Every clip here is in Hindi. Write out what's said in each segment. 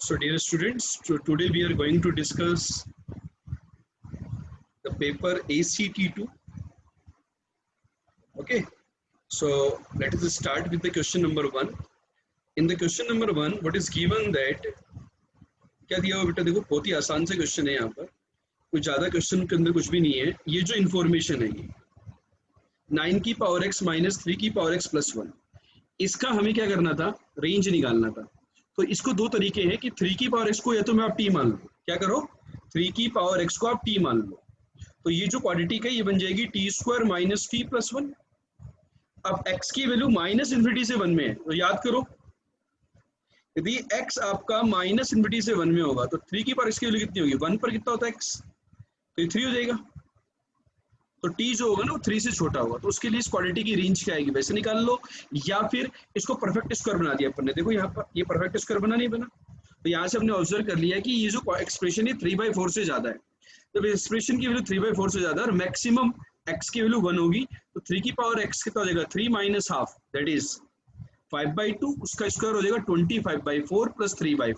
So dear students, today we are going to discuss the paper ACT2. Okay, so let us start with the question number 1. In the question number 1, what is given that क्या दिया हुआ बेटा, देखो बहुत ही आसान से क्वेश्चन है, यहाँ पर कुछ ज्यादा क्वेश्चन के अंदर कुछ भी नहीं है। ये जो इन्फॉर्मेशन है, ये 9 की पावर x माइनस 3 की पावर x प्लस 1, इसका हमें क्या करना था, रेंज निकालना था। तो इसको दो तरीके हैं कि 3 की पावर x को या तो मैं आप t मान लो, क्या करो 3 की पावर x को आप t मान लो, तो ये जो क्वाड्रेटिक है ये बन जाएगी T square minus T plus 1। अब x की वैल्यू माइनस इन्फिनिटी से 1 में है, तो याद करो यदि x आपका माइनस इन्फिनिटी से 1 में होगा तो 3 की पावर x की वैल्यू कितनी होगी, 1 पर कितना होता है x, तो ये 3 हो जाएगा। तो t जो होगा ना वो 3 से छोटा होगा, तो उसके लिए इस क्वाड्रेटिक की रेंज क्या आएगी वैसे निकाल लो, या फिर इसको परफेक्ट स्क्वायर बना दिया अपन ने। देखो यहाँ पर ये परफेक्ट स्क्वायर बना नहीं बना, तो यहाँ से हमने ऑब्जर्व कर लिया कि ये जो एक्सप्रेशन है 3/4 से ज्यादा है। तो एक्सप्रेशन की वैल्यू 3/4 से ज्यादा है और मैक्सिमम x की वैल्यू 1 होगी, तो 3 की पावर x कितना हो जाएगा, 3 माइनस हाफ दैट इज 5/2, उसका स्क्वायर हो जाएगा 25/4 प्लस 3/4,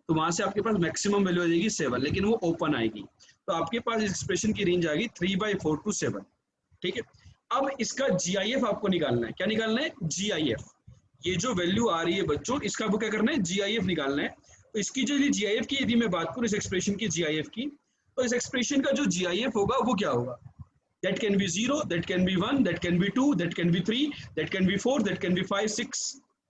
तो वहां से आपके पास मैक्सिमम वैल्यू आ जाएगी 7, लेकिन वो ओपन आएगी। तो आपके पास इस एक्सप्रेशन की रेंज आ गई 3/4 to 7। ठीक है, अब इसका GIF आपको निकालना है। क्या निकालना है, GIF। ये जो वैल्यू आ रही है बच्चों, इसका आपको क्या करना है, GIF निकालना है। तो इसकी जो GIF की यदि मैं बात करूं इस एक्सप्रेशन की GIF की, तो इस एक्सप्रेशन का जो GIF होगा वो क्या होगा, that can be 0, that can be 1, that can be 2, that can be 3, that can be 4, that can be 5, 6,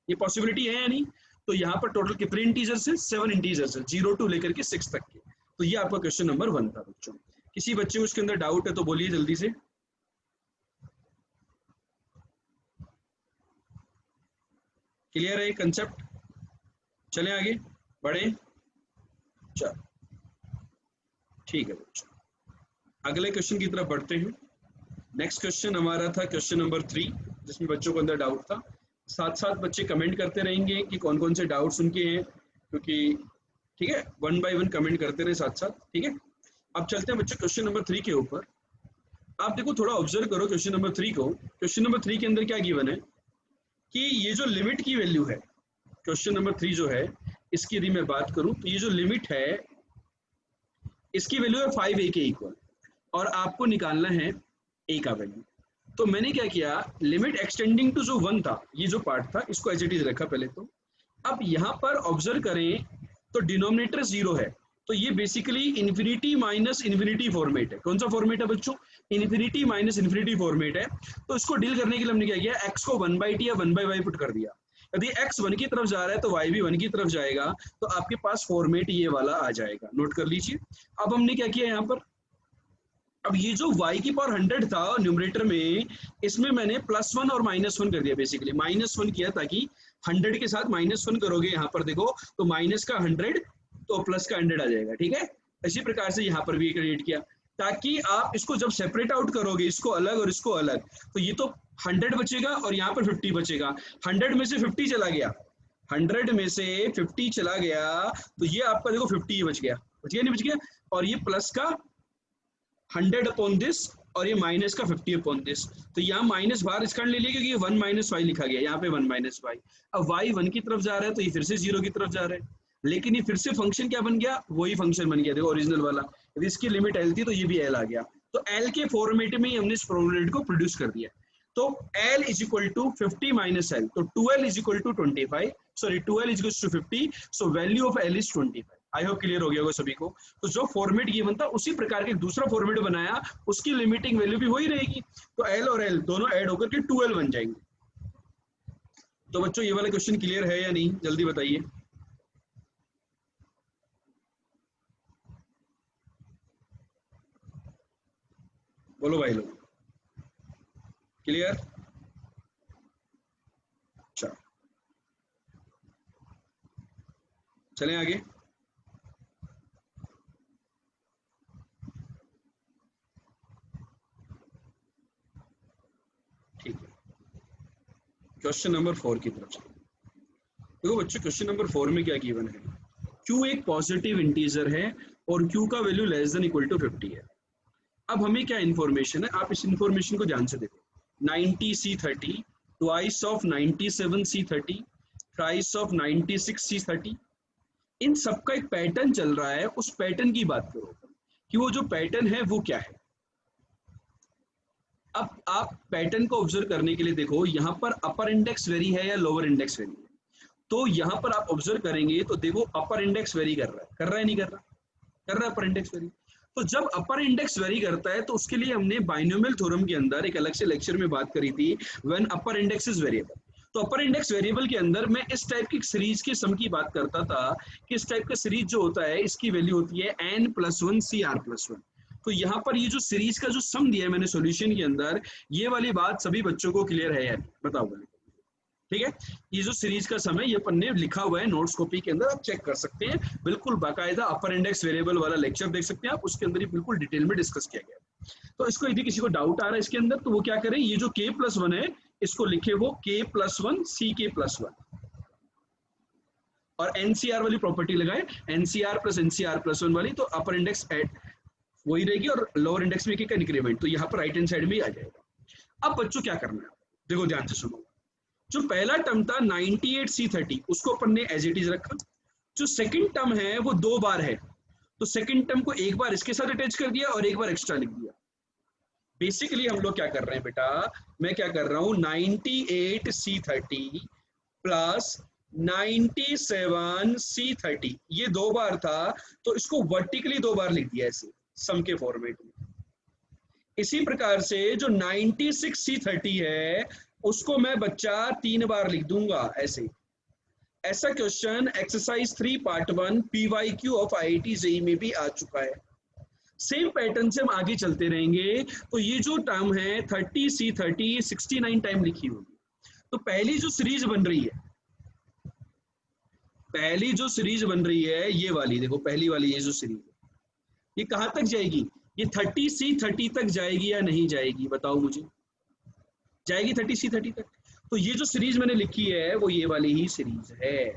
ये पॉसिबिलिटी है या नहीं। तो यहाँ पर टोटल कितने इंटीजर्स हैं, 7 इंटीजर्स हैं, 0 to लेकर के 6 तक के। तो ये आपका क्वेश्चन नंबर 1 था बच्चों। किसी बच्चे को इसके अंदर डाउट है तो बोलिए जल्दी से। क्लियर है कंसेप्ट, चलें आगे बढ़े, चलो ठीक है बच्चों, अगले क्वेश्चन की तरफ बढ़ते हैं। नेक्स्ट क्वेश्चन हमारा था क्वेश्चन नंबर 3, जिसमें बच्चों को अंदर डाउट था। साथ साथ बच्चे कमेंट करते रहेंगे कि कौन कौन से डाउट्स उनके हैं, क्योंकि ठीक है 1 by 1 कमेंट करते रहे साथ साथ। ठीक है, अब चलते हैं बच्चों क्वेश्चन नंबर 3 के ऊपर। आप देखो थोड़ा ऑब्जर्व करो क्वेश्चन नंबर 3 को। क्वेश्चन नंबर 3 के अंदर क्या गिवन है कि ये जो लिमिट की वैल्यू है, क्वेश्चन नंबर 3 जो है इसकी यदि मैं बात करूं तो ये जो लिमिट है इसकी वैल्यू है 5a के इक्वल, और आपको निकालना है a का वैल्यू। तो मैंने क्या किया, लिमिट एक्सटेंडिंग टू जो 1 था, ये जो पार्ट था इसको एज इट इज रखा पहले तो। अब यहाँ पर ऑब्जर्व करें तो डिनोमिनेटर 0 है, तो ये basically infinity minus infinity format है। कौन सा फॉर्मेट है बच्चों, इन्फिनिटी माइनस इन्फिनिटी फॉर्मेट है। तो इसको डील करने के लिए हमने क्या किया, x को 1/t या 1/y पुट कर दिया। यदि x 1 की तरफ जा रहा है तो y भी 1 की तरफ जाएगा, तो आपके पास फॉर्मेट ये वाला आ जाएगा, नोट कर लीजिए। अब हमने क्या किया यहाँ पर, अब ये जो y की पावर 100 था न्यूमरेटर में, इसमें मैंने +1 और -1 कर दिया। बेसिकली -1 किया ताकि 100 के साथ -1 करोगे यहाँ पर देखो तो माइनस का 100 तो प्लस का 100 आ जाएगा। ठीक है, इसी प्रकार से यहाँ पर भी क्रिएट किया ताकि आप इसको जब सेपरेट आउट करोगे, इसको अलग और इसको अलग, तो ये तो 100 बचेगा और यहाँ पर 50 बचेगा। 100 में से 50 चला गया, 100 में से 50 चला गया, तो ये आपका देखो 50 बच गया, नहीं बच गया, और ये प्लस का 100 अपॉन दिस और ये माइनस का 50 अपॉन दिस। तो यहाँ माइनस बाहर इसका ले लिया क्योंकि 1 - y लिखा गया, यहाँ पे 1 - y। अब y 1 की तरफ जा रहा है तो ये फिर से 0 की तरफ जा रहा है, लेकिन ये फिर से फंक्शन क्या बन गया, वही फंक्शन बन गया देखो ओरिजिनल वाला। यदि इसकी लिमिट l थी तो ये भी l आ गया, तो l के फॉर्मेट में ही हमने इस प्रोबेबिलिटी को प्रोड्यूस कर दिया। तो l = 50 - l, तो 2l = 25, sorry 2l = 50, so value of l is 25। I hope clear हो गया होगा सभी को। तो जो फॉर्मेट ये बनता उसी प्रकार के दूसरा फॉर्मेट बनाया, उसकी लिमिटिंग वैल्यू भी वही रहेगी, तो l और l दोनों ऐड होकर के 2l बन जाएंगे। तो बच्चों ये वाला क्वेश्चन क्लियर है या नहीं, जल्दी बताइए। बोलो भाई लोग, क्लियर? अच्छा चलें आगे। ठीक है, क्वेश्चन नंबर 4 की तरफ चलिए। देखो बच्चों क्वेश्चन नंबर 4 में क्या गिवन है, q एक पॉजिटिव इंटीजर है और q का वैल्यू <= 50 है। अब हमें क्या इन्फॉर्मेशन है, आप इस इन्फॉर्मेशन को ध्यान से देखो। 90c30 twice of 97c30 ट्राइस of 96c30, इन सबका एक पैटर्न चल रहा है, उस पैटर्न की बात करो कि वो जो पैटर्न है वो क्या है। अब आप पैटर्न को ऑब्जर्व करने के लिए देखो, यहाँ पर अपर इंडेक्स वेरी है या लोअर इंडेक्स वेरी है। तो यहाँ पर आप ऑब्जर्व करेंगे तो देखो अपर इंडेक्स वेरी कर रहा है नहीं कर रहा, कर रहा है अपर इंडेक्स वेरी। तो जब अपर इंडेक्स वेरी करता है तो उसके लिए हमने बाइनोमियल थ्योरम के अंदर एक अलग से लेक्चर में बात करी थी, when upper index is variable. तो अपर इंडेक्स वेरिएबल के अंदर मैं इस टाइप की सीरीज के सम की बात करता था कि इस टाइप का सीरीज जो होता है इसकी वैल्यू होती है n+1 CR+1। तो यहाँ पर ये जो सीरीज का जो सम दिया है मैंने सॉल्यूशन के अंदर, ये वाली बात सभी बच्चों को क्लियर है या नहीं, बताओ बोले। ठीक है, ये जो सीरीज का सम है ये पन्ने लिखा हुआ है नोट्स कॉपी के अंदर, आप चेक कर सकते हैं, बिल्कुल बाकायदा अपर इंडेक्स वेरिएबल वाला लेक्चर देख सकते हैं आप, उसके अंदर ही बिल्कुल डिटेल में डिस्कस किया गया है। तो इसको यदि किसी को डाउट आ रहा है इसके अंदर तो वो क्या करें, ये जो k+1 है इसको लिखे वो k+1 CK+1 और NCR वाली प्रॉपर्टी लगाए, NCR+NCR+1 वाली, तो अपर इंडेक्स एड वही रहेगी और लोअर इंडेक्स में क्या इंक्रीमेंट, तो यहाँ पर राइट हैंड साइड में ही आ जाएगा। अब बच्चों क्या करना है, देखो ध्यान से सुनो। जो पहला टर्म था 98C30 उसको अपन ने एज इट इज रखा। जो सेकंड टर्म है वो 2 बार है, तो सेकंड टर्म को एक बार इसके साथ अटैच कर दिया और एक बार एक्स्ट्रा लिख दिया। बेसिकली हम लोग क्या कर रहे हैं बेटा, मैं क्या कर रहा हूं 98C30 प्लस 97C30, ये 2 बार था तो इसको वर्टिकली 2 बार लिख दिया ऐसे सम के फॉर्मेट में। इसी प्रकार से जो 96C30 है उसको मैं बच्चा 3 बार लिख दूंगा ऐसे। ऐसा question exercise 3 part 1 PYQ of IIT JEE में भी आ चुका है। सेम पैटर्न से हम आगे चलते रहेंगे। तो ये जो टर्म है 30C30 69 टाइम लिखी होगी। तो पहली जो सीरीज बन रही है, पहली जो सीरीज बन रही है ये वाली, देखो पहली वाली ये जो सीरीज है ये कहां तक जाएगी, ये 30C30 तक जाएगी या नहीं जाएगी, बताओ मुझे। जाएगी 30C30 तक। तो ये जो सीरीज मैंने लिखी है वो ये वाली ही सीरीज है।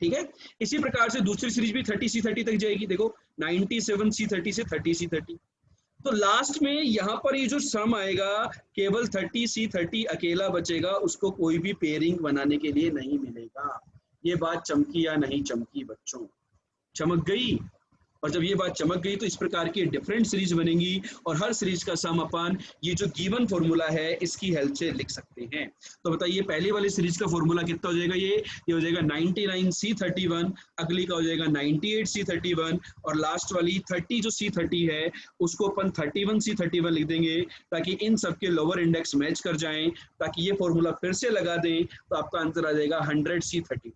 ठीक है, इसी प्रकार से दूसरी सीरीज भी 30C30 तक जाएगी, देखो 97C30 से 30C30। तो लास्ट में यहाँ पर ये जो सम आएगा केवल 30C30 अकेला बचेगा, उसको कोई भी पेयरिंग बनाने के लिए नहीं मिलेगा। ये बात चमकी या नहीं चमकी बच्चों, चमक गई। और जब ये बात चमक गई तो इस प्रकार की डिफरेंट सीरीज बनेंगी और हर सीरीज का सम अपन ये जो गिवन फॉर्मूला है इसकी हेल्प से लिख सकते हैं। तो बताइए पहले वाली सीरीज का फॉर्मूला कितना हो जाएगा, ये हो जाएगा 99C31, अगली का हो जाएगा 98C31 और लास्ट वाली 30 जो C30 है उसको अपन 31C31 लिख देंगे ताकि इन सबके लोअर इंडेक्स मैच कर जाएं, ताकि ये फॉर्मूला फिर से लगा दें तो आपका आंसर आ जाएगा 100C30।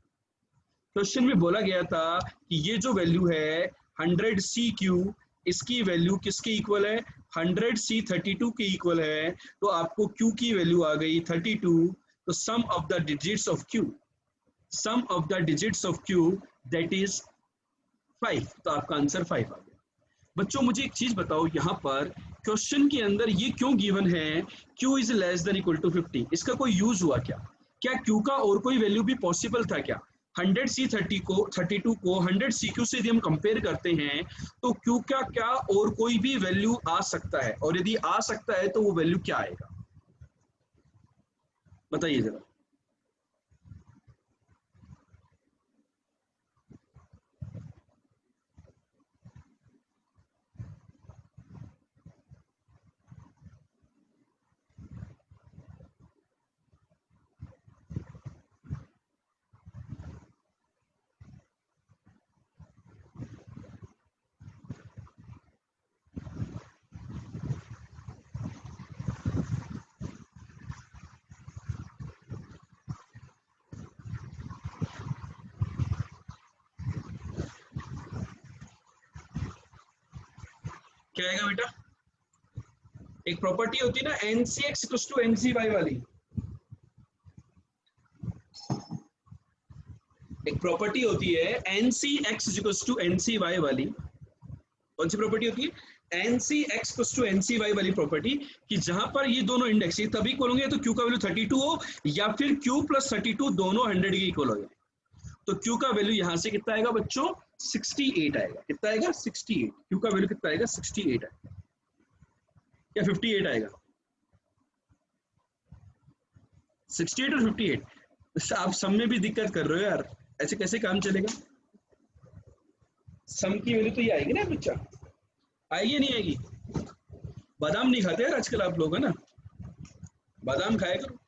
क्वेश्चन में बोला गया था कि ये जो वैल्यू है 100CQ, इसकी वैल्यू किसके इक्वल है, 100C32 के इक्वल है। तो आपको Q की वैल्यू आ गई 32, तो sum of the digits of Q, sum of the digits of Q that is 5, तो आपका आंसर 5 आ गया। बच्चों मुझे एक चीज बताओ, यहाँ पर क्वेश्चन के अंदर ये क्यों गिवन है Q is less than equal to 50, इसका कोई यूज हुआ क्या, क्या Q का और कोई वैल्यू भी पॉसिबल था क्या। 100C30 को 32 को 100CQ से यदि हम कंपेयर करते हैं तो Q का क्या और कोई भी वैल्यू आ सकता है, और यदि आ सकता है तो वो वैल्यू क्या आएगा, बताइए जरा। क्या आएगा बेटा, एक प्रॉपर्टी होती है ना NCX = NCY वाली, एक प्रॉपर्टी होती है NCX = NCY वाली। कौन सी प्रॉपर्टी होती है, NCX = NCY वाली प्रॉपर्टी, कि जहां पर ये दोनों इंडेक्स ये तभी इक्वल होंगे तो Q का वैल्यू 32 हो या फिर Q + 32 दोनों 100 के इक्वल हो जाए। तो Q का वैल्यू यहां से कितना आएगा बच्चों, 68 आएगा। कितना आएगा, 68। Q का वैल्यू कितना आएगा, 68 आएगा या 58 आएगा, 68 और 58। आप सब में भी दिक्कत कर रहे हो यार, ऐसे कैसे काम चलेगा। सम की वैल्यू तो ये आएगी ना बच्चा, आएगी नहीं आएगी? बादाम नहीं खाते यार आजकल आप लोग, है ना? बादाम खाया करो,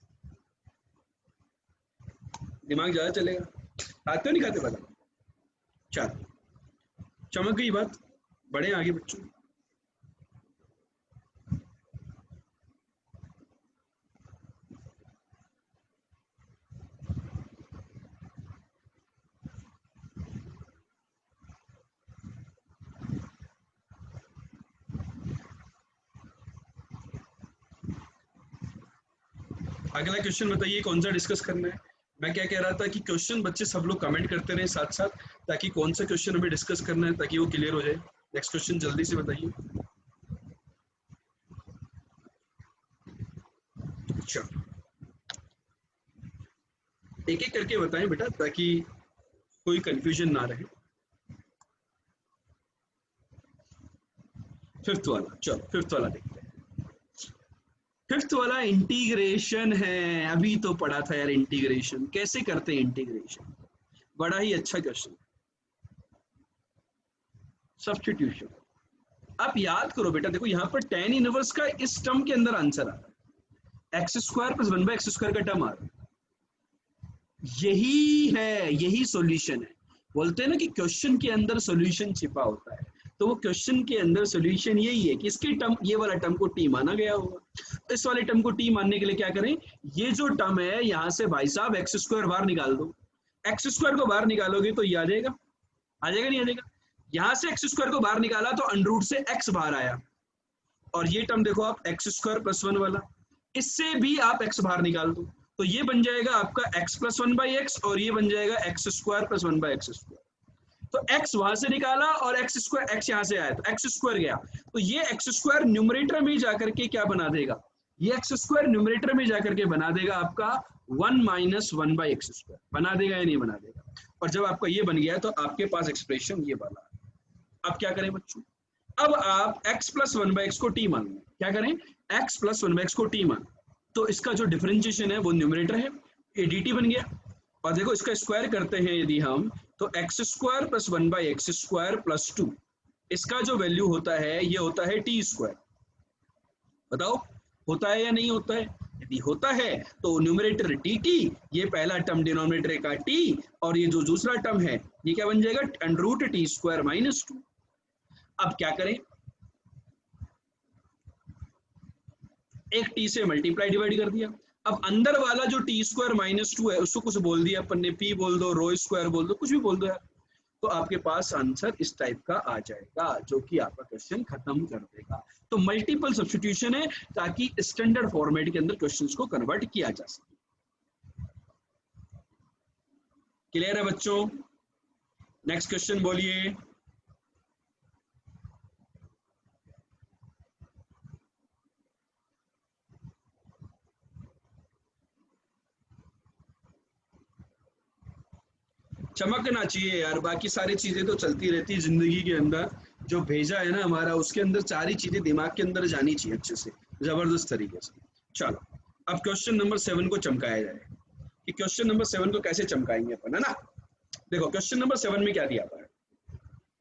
दिमाग ज्यादा चलेगा। खाते हो नहीं खाते बादाम? चल, चमक गई बात, बढ़े आगे बच्चों। अगला क्वेश्चन बताइए कौन सा डिस्कस करना है। मैं क्या कह रहा था कि क्वेश्चन बच्चे सब लोग कमेंट करते रहे साथ साथ, ताकि कौन सा क्वेश्चन हमें डिस्कस करना है ताकि वो क्लियर हो जाए। नेक्स्ट क्वेश्चन जल्दी से बताइए। अच्छा, एक एक करके बताएं बेटा ताकि कोई कंफ्यूजन ना रहे। फिफ्थ वाला, चलो फिफ्थ वाला देखते हैं। फिफ्थ वाला इंटीग्रेशन है, अभी तो पढ़ा था यार इंटीग्रेशन कैसे करते हैं। इंटीग्रेशन बड़ा ही अच्छा क्वेश्चन। सब्स्टिट्यूशन, आप याद करो बेटा, देखो यहाँ पर tan इनवर्स का इस टर्म के अंदर आंसर आ रहा है, x square plus 1/x square का टर्म आ रहा है, यही है, यही सॉल्यूशन है। बोलते हैं ना कि क्वेश्चन के अंदर सॉल्यूशन छिपा होता है, तो वो क्वेश्चन के अंदर सॉल्यूशन यही है कि इसके टर्म, ये वाला टर्म को टी माना गया होगा। इस वाले टर्म को टी मानने के लिए क्या करें, ये जो टर्म है यहाँ से भाई साहब एक्स स्क्वायर बाहर निकाल दो। एक्स स्क्वायर को बाहर निकालोगे तो ये आ जाएगा, आ जाएगा नहीं आ जाएगा? यहां से एक्स स्क्वायर को बाहर निकाला तो अंडर रूट से एक्स बाहर आया, और ये टर्म देखो आप एक्स स्क्वायर प्लस 1 वाला, इससे भी आप एक्स बाहर निकाल दो, तो ये बन जाएगा आपका एक्स प्लस 1/x, और ये बन जाएगा x square plus 1/x square. तो x वहां से निकाला और एक्स स्क्वायर, एक्स यहां से आया तो एक्स स्क्वायर गया, तो ये एक्स स्क्वायर न्यूमरेटर में जाकर के क्या बना देगा, ये एक्स स्क्वायर न्यूमरेटर में जाकर के बना देगा आपका 1 माइनस 1/x स्क्वायर, बना देगा या नहीं बना देगा? और जब आपका ये बन गया तो आपके पास एक्सप्रेशन ये वाला। अब क्या करें बच्चों, अब आप x प्लस 1/x को t मान लें। क्या करें, x प्लस 1/x को t मान, तो इसका जो डिफरेंशिएशन है वो न्यूमरेटर है, ये dt बन गया। और देखो इसका स्क्वायर करते हैं यदि हम, तो x square plus 1/x square plus 2, इसका जो वैल्यू होता है ये होता है टी स्क्वायर। बताओ होता है या नहीं होता है? यदि होता है तो न्यूमरेटर डी टी, ये पहला टर्म डिनोमिनेटर का टी, और ये जो दूसरा टर्म है ये क्या बन जाएगा, under root T square minus 2। अब क्या करें, एक टी से मल्टीप्लाई डिवाइड कर दिया, अब अंदर वाला जो टी स्क्वायर माइनस 2 है उसको कुछ बोल दिया अपन ने, पी बोल दो, रो स्क्वायर बोल दो, कुछ भी बोल दो यार, तो आपके पास आंसर इस टाइप का आ जाएगा जो कि आपका क्वेश्चन खत्म कर देगा। तो मल्टीपल सब्स्टिट्यूशन है ताकि स्टैंडर्ड फॉर्मेट के अंदर क्वेश्चंस को कन्वर्ट किया जा सके। क्लियर है बच्चों? नेक्स्ट क्वेश्चन बोलिए। चमकना चाहिए यार, बाकी सारी चीजें तो चलती रहती है जिंदगी के अंदर, जो भेजा है ना हमारा उसके अंदर सारी चीजें दिमाग के अंदर जानी चाहिए अच्छे से, जबरदस्त तरीके से। चलो अब क्वेश्चन नंबर 7 को चमकाया जाए, कि क्वेश्चन नंबर 7 को कैसे चमकाएंगे अपन, है ना? देखो क्वेश्चन नंबर 7 में क्या दिया हुआ है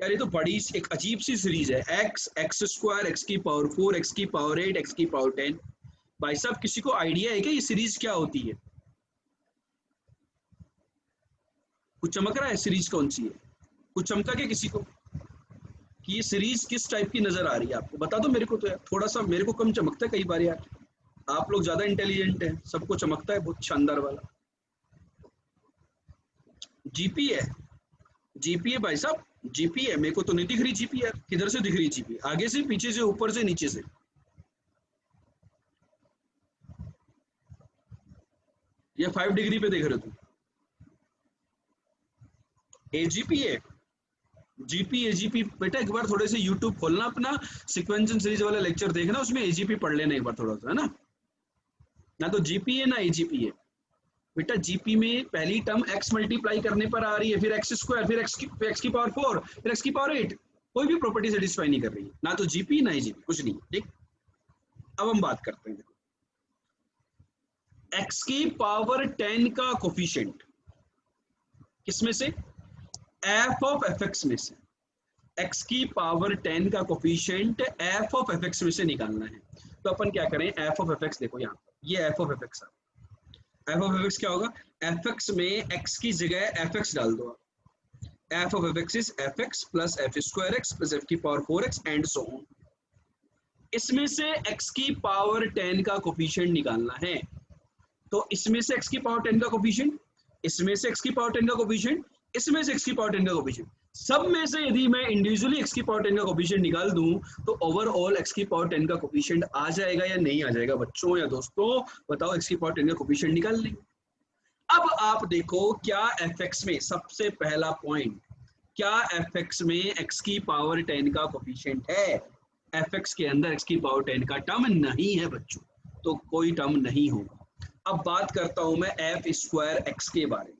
यार, ये तो बड़ी एक अजीब सी सीरीज है, एक्स, एक्स स्क्वायर, एक्स की पावर 4, एक्स की पावर 8, एक्स की पावर 10। भाई साहब किसी को आइडिया है क्या ये सीरीज क्या होती है? कुछ चमक रहा है, सीरीज कौन सी है? कुछ चमका क्या किसी को कि ये सीरीज किस टाइप की नजर आ रही है आपको? बता दो मेरे को, तो यार थोड़ा सा मेरे को कम चमकता है कई बार यार, आप लोग ज्यादा इंटेलिजेंट हैं, सबको चमकता है बहुत शानदार वाला। जीपी है, जीपी है भाई साहब, जीपी है, मेरे को तो नहीं दिख रही जीपी यार, किधर से दिख रही जीपी? आगे से, पीछे से, ऊपर से, नीचे से? या 5 डिग्री पे देख रहे हो तुम? एजीपी है, जीपी एजीपी बेटा एक बार थोड़े से यूट्यूब खोलना अपना, सीक्वेंशियल सीरीज वाला लेक्चर देखना, उसमें एजीपी पढ़ लेना एक बार थोड़ा सा, है ना? ना तो जीपी है ना एजीपी है बेटा। जीपी में पहली टर्म एक्स मल्टीप्लाई करने पर आ रही है, फिर एक्स स्क्वायर, फिर एक्स की पावर 4, फिर एक्स की पावर 8, कोई भी प्रॉपर्टी सेटिस्फाई नहीं कर रही है, ना तो जीपी ना एजीपी, कुछ नहीं। ठीक, अब हम बात करते हैं, एक्स की पावर 10 का कोफिशिएंट किसमें से, एफ ऑफ एफ एक्स में से। x की पावर 10 का कोफिशिएंट f ऑफ fx में से निकालना है। तो अपन क्या करें, f ऑफ fx देखो यहाँ पर, ये f ऑफ fx है। f ऑफ fx क्या होगा, fx में x की जगह fx डाल दो आप। f of fx is fx plus f square x plus f की power 4x and so on. इसमें से x की पावर 10 का कोफिशिएंट निकालना है। तो इसमें से x की पावर 10 का कोफिशिएंट, इसमें से x की पावर 10 का कोफिशिएंट, इसमें से x की पावर 10 का कोफिशिएंट, सब में से यदि मैं इंडिविजुअली x की पावर 10 का कोफिशिएंट निकाल दूं तो ओवरऑल x की पावर 10 का कोफिशिएंट आ जाएगा या नहीं आ जाएगा बच्चों या दोस्तों, बताओ। x की पावर 10 का कोफिशिएंट निकाल लेंगे। अब आप देखो क्या fx में, सबसे पहला पॉइंट, क्या fx में x की पावर 10 का कोफिशिएंट है? fx के अंदर x की पावर 10 का टर्म नहीं है बच्चों, तो कोई टर्म नहीं होगा। अब बात करता हूं मैं एफ स्क्वायर एक्स के बारे में।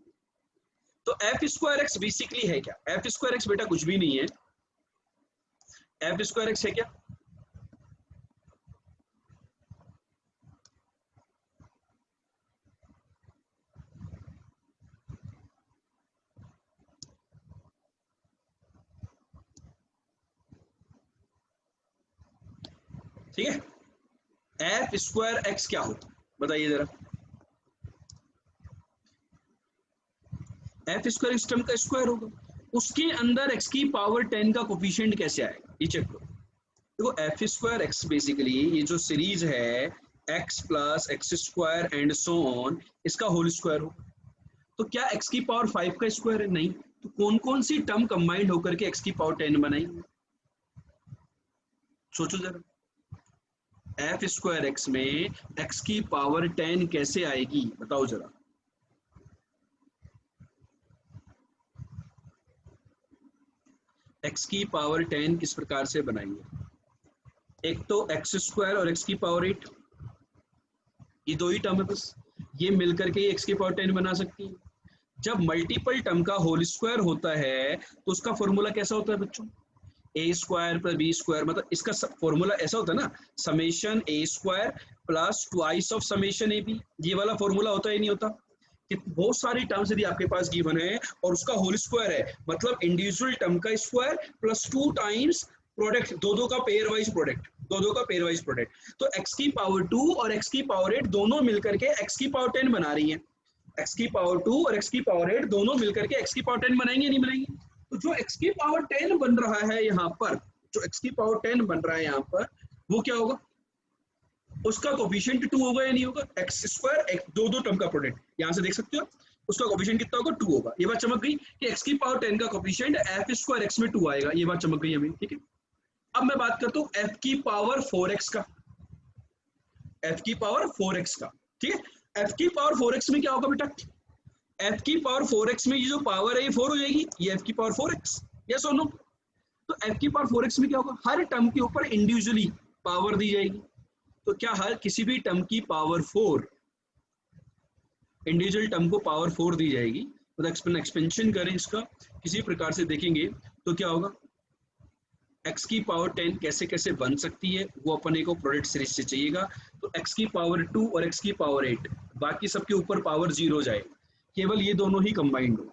तो एफ स्क्वायर एक्स बेसिकली है क्या? एफ स्क्वायर एक्स बेटा कुछ भी नहीं है। एफ स्क्वायर एक्स है क्या? ठीक है, एफ स्क्वायर एक्स क्या होता है बताइए जरा। एफ स्क्वायर इस टर्म का स्क्वायर होगा, उसके अंदर एक्स की पावर 10 का कोफिशिएंट कैसे आएगा ये चेक करो। देखो एफ स्क्वायर एक्स बेसिकली ये जो सीरीज है x plus x square and so on, इसका होल स्क्वायर हो। तो क्या एक्स की पावर 5 का स्क्वायर है? नहीं। तो कौन कौन सी टर्म कंबाइंड होकर के एक्स की पावर 10 बनाएंगे, सोचो जरा। एफ स्क्वायर एक्स में एक्स की पावर 10 कैसे आएगी बताओ जरा। एक्स की पावर 10 किस प्रकार से बनाएंगे? एक तो एक्स स्क्वायर और एक्स की पावर 8, ये दो ही टर्म है बस, ये मिलकर के एक्स की पावर 10 बना सकती है। जब मल्टीपल टर्म का होल स्क्वायर होता है तो उसका फॉर्मूला कैसा होता है बच्चों? A square plus B square, मतलब इसका फॉर्मूला ऐसा होता है ना, summation A square plus twice of summation A B. ये वाला फॉर्मूला होता है नहीं होता कि बहुत सारी टर्म्स यदि आपके पास गिवन है और उसका होल स्क्वायर है, मतलब इंडिविजुअल टर्म का स्क्वायर प्लस 2 टाइम्स प्रोडक्ट, दो का पेयर वाइज प्रोडक्ट, दो का पेयर वाइज प्रोडक्ट। तो एक्स की पावर 2 और एक्स की पावर 8 दोनों मिलकर के एक्स की पावर 10 बना रही है। एक्स की पावर 2 और एक्स की पावर 8 दोनों मिलकर के एक्स की पावर 10 बनाएंगे नहीं बनाएंगे? तो जो एक्स की पावर 10 बन रहा है यहाँ पर, जो एक्स की पावर 10 बन रहा है यहाँ पर, वो क्या होगा? उसका कोफिशिएंट 2 होगा या नहीं होगा? एक्स स्क्वायर दो टर्म का प्रोडक्ट, यहाँ से देख सकते हो, उसका कोफिशिएंट कितना होगा? 2 होगा। ये बात चमक गई कि एक्स की पावर 10 का कोफिशिएंट एफ स्क्वायर एक्स में 2 आएगा, ये बात चमक गई हमें। ठीक है, अब मैं बात करता हूँ एफ की पावर 4x का, एफ की पावर 4x का। ठीक है, एफ की पावर 4x में क्या होगा बेटा? एफ की पावर 4x में ये जो पावर है ये 4 हो जाएगी, ये एफ की पावर 4x, यस और नो? तो एफ की पावर 4x में क्या होगा? हर टर्म के ऊपर इंडिविजुअली पावर दी जाएगी। तो क्या हर किसी भी टर्म की पावर 4, इंडिविजुअल टर्म को पावर 4 दी जाएगी, मतलब एक्सपेंशन करें इसका किसी प्रकार से देखेंगे तो क्या होगा? x की पावर 10 कैसे कैसे बन सकती है वो अपने को प्रोडक्ट सीरीज से चाहिएगा। तो x की पावर 2 और x की पावर 8, बाकी सबके ऊपर पावर 0 जाए, केवल ये दोनों ही कंबाइंड हो।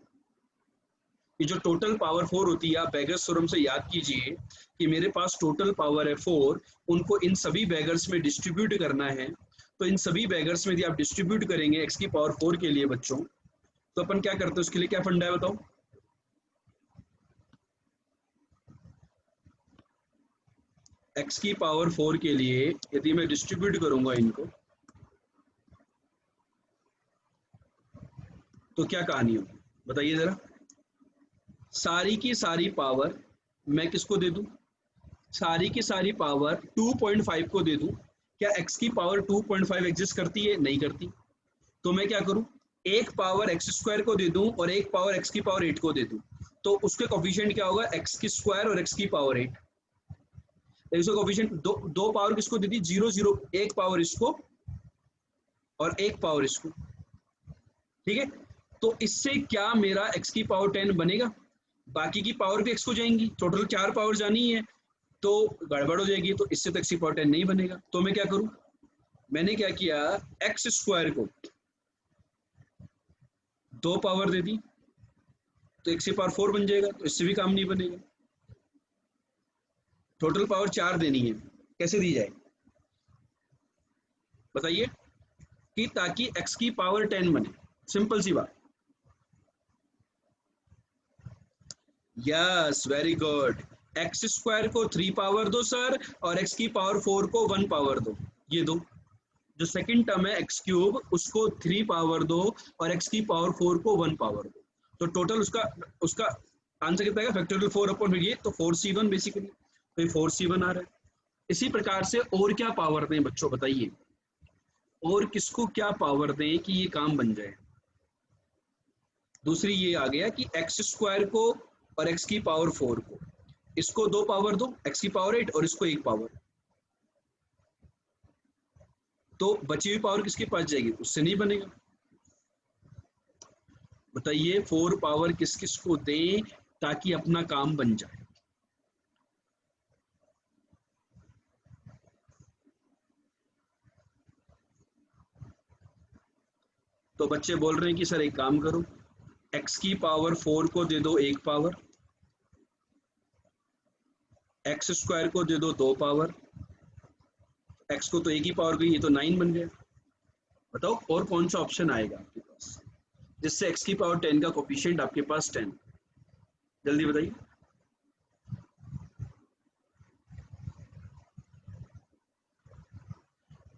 ये जो टोटल पावर 4 होती है, आप बेगर्स थ्योरम से याद कीजिए कि मेरे पास टोटल पावर है 4, उनको इन सभी बेगर्स में डिस्ट्रीब्यूट करना है। तो इन सभी बेगर्स में यदि आप डिस्ट्रीब्यूट करेंगे x की पावर 4 के लिए बच्चों, तो अपन क्या करते हैं, उसके लिए क्या फंडा है बताओ? x की पावर 4 के लिए यदि मैं डिस्ट्रीब्यूट करूंगा इनको, तो क्या कहानी होगी बताइए जरा। सारी की सारी पावर मैं किसको दे दूं? सारी की सारी पावर 2.5 को दे दूं। क्या x की पावर 2.5 एग्जिस्ट करती है? नहीं करती। तो मैं क्या करूं, एक पावर एक्स स्क्वायर को दे दूं और एक पावर x की पावर 8 को दे दूं। तो उसके कोफिशिएंट क्या होगा? x की स्क्वायर और x की पावर 8। इसका कोफिशिएंट दो पावर किसको दे दी? 0 0, एक पावर इसको और एक पावर इसको। ठीक है, तो इससे क्या मेरा x की पावर 10 बनेगा? बाकी की पावर भी x को जाएंगी, टोटल 4 पावर जानी है, तो गड़बड़ हो जाएगी, तो इससे तो x की पावर 10 नहीं बनेगा। तो मैं क्या करूं, मैंने क्या किया, एक्स स्क्वायर को 2 पावर दे दी, तो x की पावर 4 बन जाएगा, तो इससे भी काम नहीं बनेगा। टोटल पावर 4 देनी है, कैसे दी जाए बताइए? कि ताकि x की पावर 10 बने, सिंपल सी बात। Yes, very good. X square को 3 पावर दो सर, और x की पावर 4 को 1 पावर दो। ये दो, जो सेकंड टर्म है एक्स क्यूब, उसको 3 पावर दो और x की पावर 4 को 1 पावर दो। तो टोटल उसका उसका आंसर कितना आएगा? फैक्टोरियल 4 अपॉन ये तो 4c1 बेसिकली, तो ये 4c1 आ रहा है। इसी प्रकार से और क्या पावर दें बच्चों बताइए, और किसको क्या पावर दें कि ये काम बन जाए? दूसरी ये आ गया कि एक्स स्क्वायर को और x की पावर 4 को, इसको 2 पावर दो, x की पावर 8 और इसको 1 पावर, तो बची हुई पावर किसके पास जाएगी? उससे नहीं बनेगा। बताइए 4 पावर किस किस को दें ताकि अपना काम बन जाए? तो बच्चे बोल रहे हैं कि सर एक काम करो, x की पावर 4 को दे दो 1 पावर, एक्स स्क्वायर को दे दो 2 पावर, x को तो 1 ही पावर गई, ये तो 9 बन गया। बताओ और कौन सा ऑप्शन आएगा आपके पास जिससे x की पावर 10 का कोफिशिएंट आपके पास 10? जल्दी बताइए।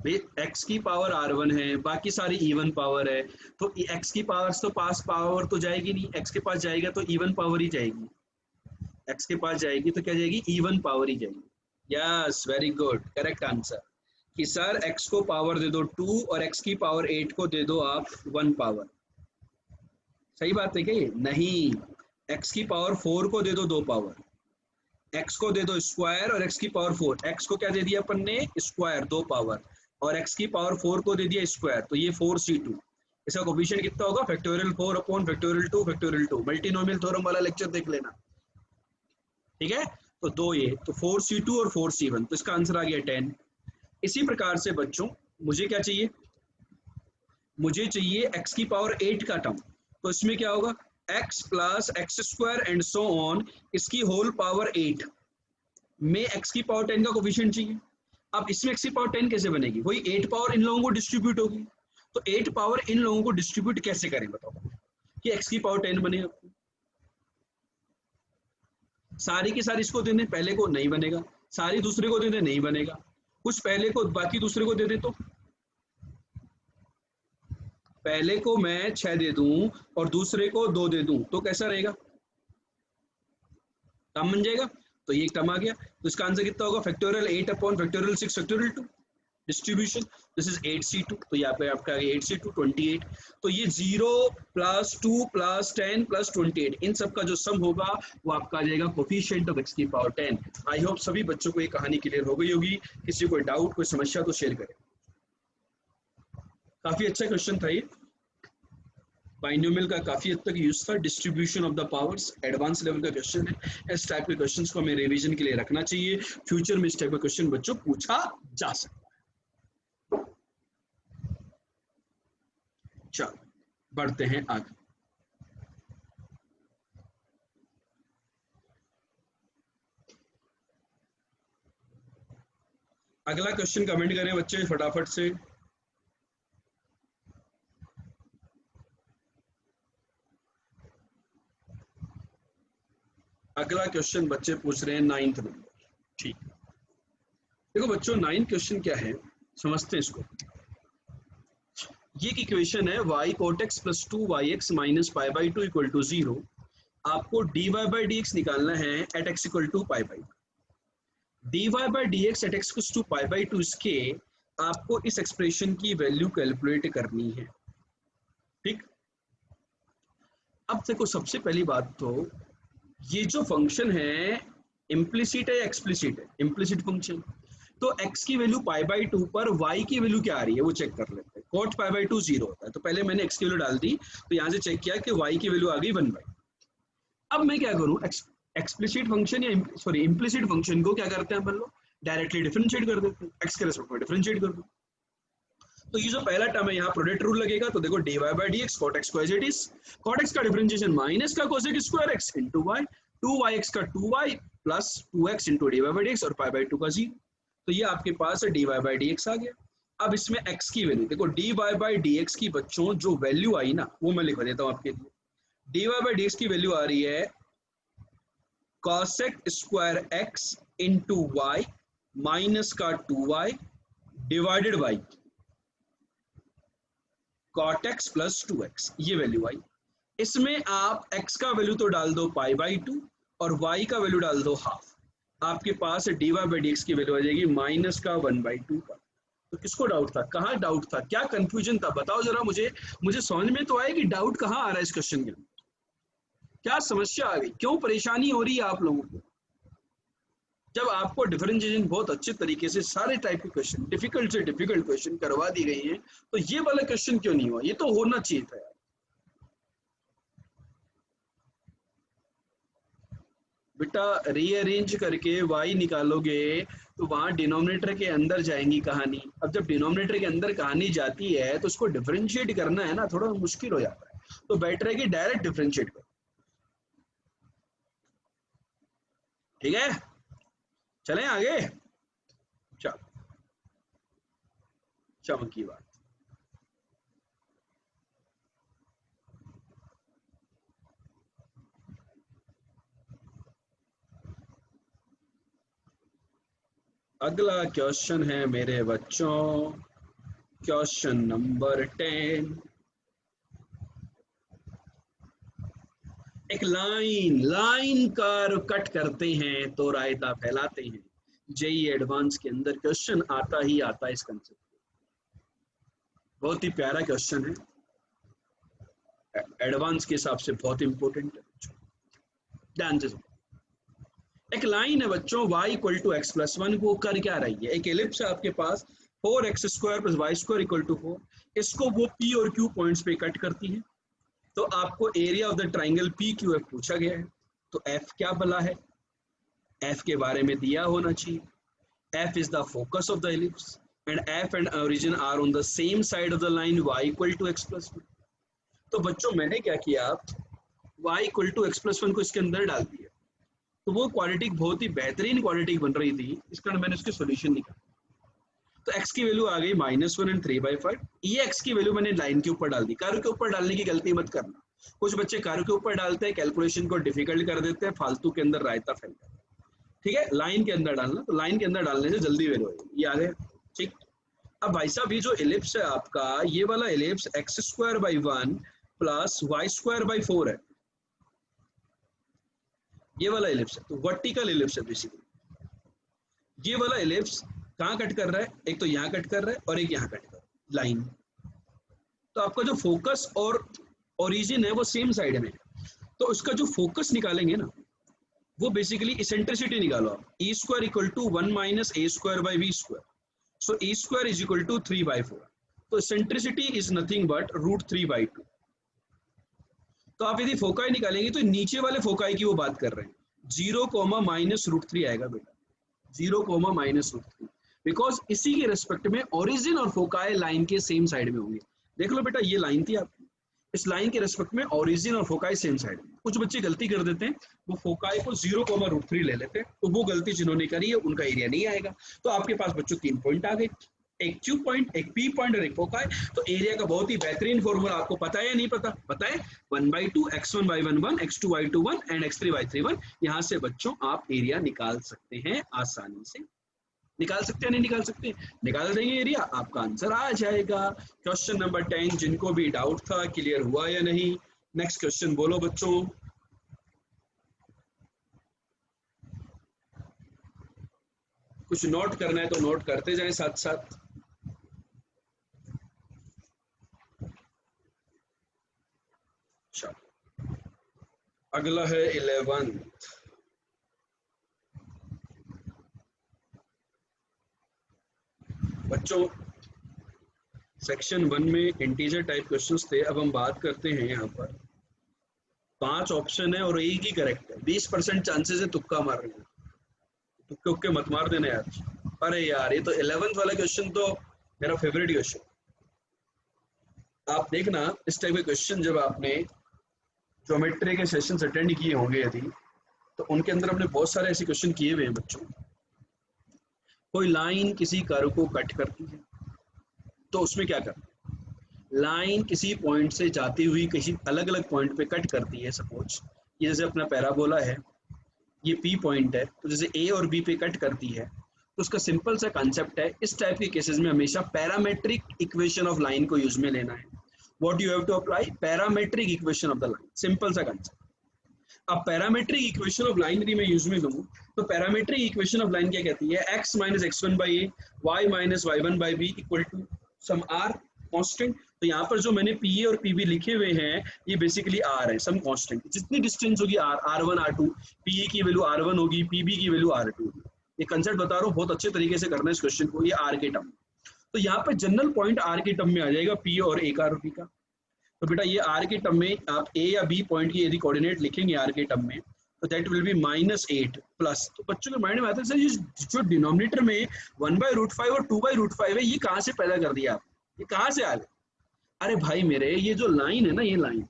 भाई x की पावर r1 है, बाकी सारी इवन पावर है, तो x की पावर तो पास पावर तो जाएगी नहीं, x के पास जाएगा तो इवन पावर ही जाएगी, x के पास जाएगी तो क्या जाएगी? इवन पावर ही जाएगी। Yes, very good, correct answer. कि सर x को पावर दे दो 2 और x की पावर 8 को दे दो आप 1 पावर। सही बात है क्या ये? नहीं, x की पावर 4 को दे दो 2 पावर, x को दे दो स्क्वायर और x की पावर 4, x को क्या दे दिया अपन ने? स्क्वायर 2 पावर, और x की पावर 4 को दे दिया स्क्वायर, तो ये 4c2। इसका कोफिशिएंट कितना होगा? Factorial 4 upon factorial 2 factorial 2। Multinomial theorem वाला लेक्चर देख लेना, ठीक है? तो दो ये, तो 4c2 और 4c1, तो इसका आंसर आ गया 10। इसी प्रकार से बच्चों मुझे क्या चाहिए? मुझे चाहिए x की पावर 8 का टर्म, तो इसमें क्या होगा? x plus x square and so on, इसकी होल पावर 8 में x की पावर 10 का कोफिशिएंट चाहिए। अब इसमें x की पावर 10 कैसे बनेगी? वही 8 पावर इन लोगों को डिस्ट्रीब्यूट होगी, तो 8 पावर इन लोगों को डिस्ट्रीब्यूट कैसे करें बताओ कि x की पावर 10 बने? सारी की सारी इसको दे दें पहले को, नहीं बनेगा। सारी दूसरे को दे दें, नहीं बनेगा। कुछ पहले को बाकी दूसरे को दे दे, तो पहले को मैं 6 दे दूं और दूसरे को 2 दे दूं, तो कैसा रहेगा? टर्म बन जाएगा। तो ये एक टर्म आ गया, तो इसका आंसर कितना होगा? Factorial 8 upon factorial 6 factorial 2 distribution, this is 8c2, तो यहाँ पे आपका 8c2 28। तो ये 0 प्लस 2 प्लस 10 प्लस 28, इन सब का जो सम होगा वो आपका आ जाएगा कोफिशिएंट ऑफ x की पावर 10। आई होप सभी बच्चों को ये कहानी क्लियर हो गई होगी। किसी को डाउट, कोई समस्या तो शेयर करें। काफी अच्छा क्वेश्चन था ये, बाइनोमियल का काफी हद तक यूज था, distribution of the powers, advance level का क्वेश्चन है। इस टाइप के क्वेश्चंस को हमें रिवीजन के लिए रखना चाहिए, फ्यूचर में इस टाइप का क्वेश्चन बच्चों पूछा जा सकता है। चलो बढ़ते हैं आगे। अगला क्वेश्चन कमेंट करें बच्चे फटाफट से। अगला क्वेश्चन बच्चे पूछ रहे हैं 9th नंबर। ठीक, देखो बच्चों 9th क्वेश्चन क्या है समझते हैं इसको। ये इक्वेशन है y cot x plus 2yx minus pi by 2 equal to 0। आपको dy बाई dx निकालना है at x equal to pi by 2। dy by dx at x equal to pi by 2, इसके आपको इस एक्सप्रेशन की वैल्यू कैलकुलेट करनी है। ठीक, अब देखो सबसे पहली बात तो ये जो फंक्शन है इम्प्लिसिट है या एक्सप्लिसिट है? इम्प्लिसिट फंक्शन, तो x की वैल्यू पाई बाई 2 पर y की वैल्यू क्या आ रही है वो चेक कर लेते हैं। कोट पाई बाई 2 0 होता है, तो पहले मैंने x की वैल्यू डाल दी, तो यहाँ से चेक किया कि y की वैल्यू आ गई 1 बाई। अब मैं क्या करूँ, एक्सप्लिसिट फंक्शन या सॉरी इम्प्लिसिट फंक्शन को क्या करते हैं अपन लोग? डायरेक्टली डिफरेंशिएट कर देते हैं, x के रेस्पेक्ट में डिफरेंशिएट कर दो। तो ये जो पहला टर्म है यहाँ प्रोडक्ट रूल लगेगा, तो देखो dy by dx cot x को as it is, cot x का डिफरेंशिएशन माइनस का cosec square x into y, 2yx का 2y plus 2x into D Y by D X और पाई बाई 2 का 0। तो ये आपके पास D Y by D X आ गया। अब इसमें x की वैल्यू देखो, D Y by D X की बच्चों जो वैल्यू आई ना वो मैं लिख देता हूँ आपके लिए। D Y by D X की वैल्यू आ रही है cosec square x into Y minus का 2y divided by cot x plus 2x, ये वैल्यू आई। इसमें आप x का वैल्यू तो डाल दो पाई बाई 2 और y का वैल्यू डाल दो हाफ। आपके पास D Y by D X की वैल्यू आ जाएगी माइनस का 1/2 का। तो किसको डाउट था, कहाँ डाउट था, क्या कंफ्यूजन था, बताओ जरा मुझे समझ में तो आए कि डाउट कहाँ आ रहा है इस क्वेश्चन के अंदर, क्या समस्या आ गई, क्यों परेशानी हो रही है आप लोगों को। जब आपको डिफरेंशिएशन बहुत अच्छे तरीके से सारे टाइप के क्वेश्चन, डिफिकल्ट से डिफिकल्ट क्वेश्चन करवा दी गई हैं, तो ये वाला क्वेश्चन क्यों नहीं हुआ, ये तो होना चाहिए था यार। बेटा रीअरेंज करके y निकालोगे तो वहां डिनोमिनेटर के अंदर जाएंगी कहानी। अब जब डिनोमिनेटर के अंदर कहानी जाती है तो उसको डिफरेंशिएट करना है ना, थोड़ा मुश्किल हो जाता है, तो बेटर है कि डायरेक्ट डिफरेंशिएट करो। ठीक है, चलें आगे। चलो चमकी बात, अगला क्वेश्चन है मेरे बच्चों, क्वेश्चन नंबर 10। एक लाइन कर कट करते हैं तो रायता फैलाते हैं। जेई एडवांस के अंदर क्वेश्चन आता ही आता है इस कंसेप्ट। बहुत ही प्यारा क्वेश्चन है, एडवांस के हिसाब से बहुत इंपॉर्टेंट है, ध्यान से। एक लाइन है बच्चों y equal to X plus 1 को कर क्या रही है, एक एलिप्स है आपके पास 4x square plus Y square equal to 4, इसको वो p और q पॉइंट्स पे कट करती है। तो आपको area of the triangle P Q F पूछा गया है, तो f क्या भला है, f के बारे में दिया होना चाहिए। f is the focus of the ellipse and f and origin are on the same side of the line y equal to x plus 1। तो बच्चों मैंने क्या किया, y equal to x plus 1 को इसके अंदर डाल दिया, तो वो क्वाड्रेटिक बहुत ही बेहतरीन क्वाड्रेटिक बन रही थी, इस कारण मैंने उसके सॉल्यूशन निकाला। तो x की वैल्यू आ गई -1 एंड 3/5। ये x की वैल्यू मैंने लाइन के ऊपर डाल दी, कर्व के ऊपर डालने की गलती मत करना। कुछ बच्चे कर्व के ऊपर डालते हैं, कैलकुलेशन को डिफिकल्ट कर देते हैं, फालतू के अंदर रायता फैलता है। ठीक है, लाइन के अंदर डालना, तो लाइन के अंदर डालने से जल्दी वैल्यू आएगी, ये आ गया। ठीक, अब भाई साहब ये जो एलिप्स है आपका, ये वाला एलिप्स x²/1 प्लस y²/4 है, ये वाला एलिप्स है, तो वर्टिकल एलिप्स है बेसिकली। ये वाला एलिप्स कहाँ कट कर रहा है, एक तो यहाँ कट कर रहा है और एक यहाँ कट कर रहा है लाइन। तो आपका जो फोकस और ओरिजिन है वो सेम साइड में है, तो उसका जो फोकस निकालेंगे ना वो बेसिकली इसेंट्रिसिटी निकालो आप, e² equal to 1 minus a²/v², so e² is equal to 3/4। तो इसेंट्रिसिटी इज नथिंग बट √3/2। तो आप यदि फोकाई निकालेंगे तो नीचे वाले फोकाई की वो बात कर रहे हैं, 0, -√3 आएगा बेटा, 0, -√3, बिकॉज इसी के रेस्पेक्ट में ओरिजिन और फोकाई लाइन के सेम साइड में होंगे। देख लो बेटा, ये लाइन थी आपकी, इस लाइन के रेस्पेक्ट में ओरिजिन और फोकाई सेम साइड में। कुछ बच्चे गलती कर देते हैं, वो फोकाई को 0, √3 ले लेते हैं, तो वो गलती जिन्होंने करी है उनका एरिया नहीं आएगा। तो आपके पास बच्चों 3 पॉइंट आ गए, एक Q पॉइंट, एक P पॉइंट और एक फोकाई। तो एरिया का बहुत ही बेहतरीन फॉर्मूला आपको पता है या नहीं पता, बताए 1/2 x1y1 1 x2y2 1 एंड x3y3 1। यहाँ से बच्चों आप एरिया निकाल सकते हैं, आसानी से निकाल सकते हैं, नहीं निकाल सकते, निकाल देंगे एरिया, आपका आंसर आ जाएगा। क्वेश्चन नंबर 10, जिनको भी डाउट था क्लियर हुआ या नहीं। नेक्स्ट क्वेश्चन बोलो बच्चों। कुछ नोट करना है तो नोट करते जाएं साथ साथ। अगला है 11th। बच्चों सेक्शन 1 में इंटीजर टाइप क्वेश्चंस थे, अब हम बात करते हैं यहाँ पर 5 ऑप्शन है और एक ही करेक्ट है, 20% चांसेस है तुक्का मार रहे हैं, तुक्के उक्के मत मार देना यार। अरे यार ये तो 11th वाला क्वेश्चन तो मेरा फेवरेट क्वेश्चन। आप देखना इस टाइप के क्वेश्चन जब आपने ज्योमेट्री के सेशंस अटेंड किए होंगे, यदि तो उनके अंदर हमने बहुत सारे ऐसे क्वेश्चन किए हुए हैं बच्चों। कोई लाइन किसी कर्व को कट करती है, तो उसमें क्या करते हैं, लाइन किसी पॉइंट से जाती हुई किसी अलग अलग पॉइंट पे कट करती है। सपोज ये जैसे अपना पैराबोला है, ये पी पॉइंट है, तो जैसे ए और बी पे कट करती है, तो उसका सिंपल सा कॉन्सेप्ट है, इस टाइप के केसेस में हमेशा पैरामेट्रिक इक्वेशन ऑफ लाइन को यूज में लेना है। What you have to apply, parametric equation of the line, simple सा कॉन्सेप्ट। अब पैरामेट्रिक इक्वेशन ऑफ लाइन यदि मैं यूज में लूँ, तो पैरामेट्रिक इक्वेशन ऑफ लाइन क्या कहती है, x minus x1 by A, Y minus y1 by B equal to some r constant. तो यहाँ पर जो मैंने पी ए और पी बी लिखे हुए हैं, ये बेसिकली r है, सम कांस्टेंट। जितनी डिस्टेंस होगी r, r1 r2, P A की वैल्यू r1 होगी, पी बी की वैल्यू r2 होगी। ये कंसेप्ट बता रहा हूँ, बहुत अच्छे तरीके से करना है इस क्वेश्चन को, ये r के टर्म। तो यहाँ पे जनरल पॉइंट r के टर्म में आ जाएगा, p और a का और b का। तो बेटा ये r के टर्म में आप a या b पॉइंट की यदि कोऑर्डिनेट लिखेंगे r के टर्म में, तो दैट विल बी -8 प्लस। तो बच्चों के माइंड में आता है सर, ये जो डिनोमिनेटर में 1/√5 और 2/√5 है, ये कहाँ से पैदा कर दिया आप, ये कहाँ से आ गया? अरे भाई मेरे, ये जो लाइन है ना, ये लाइन,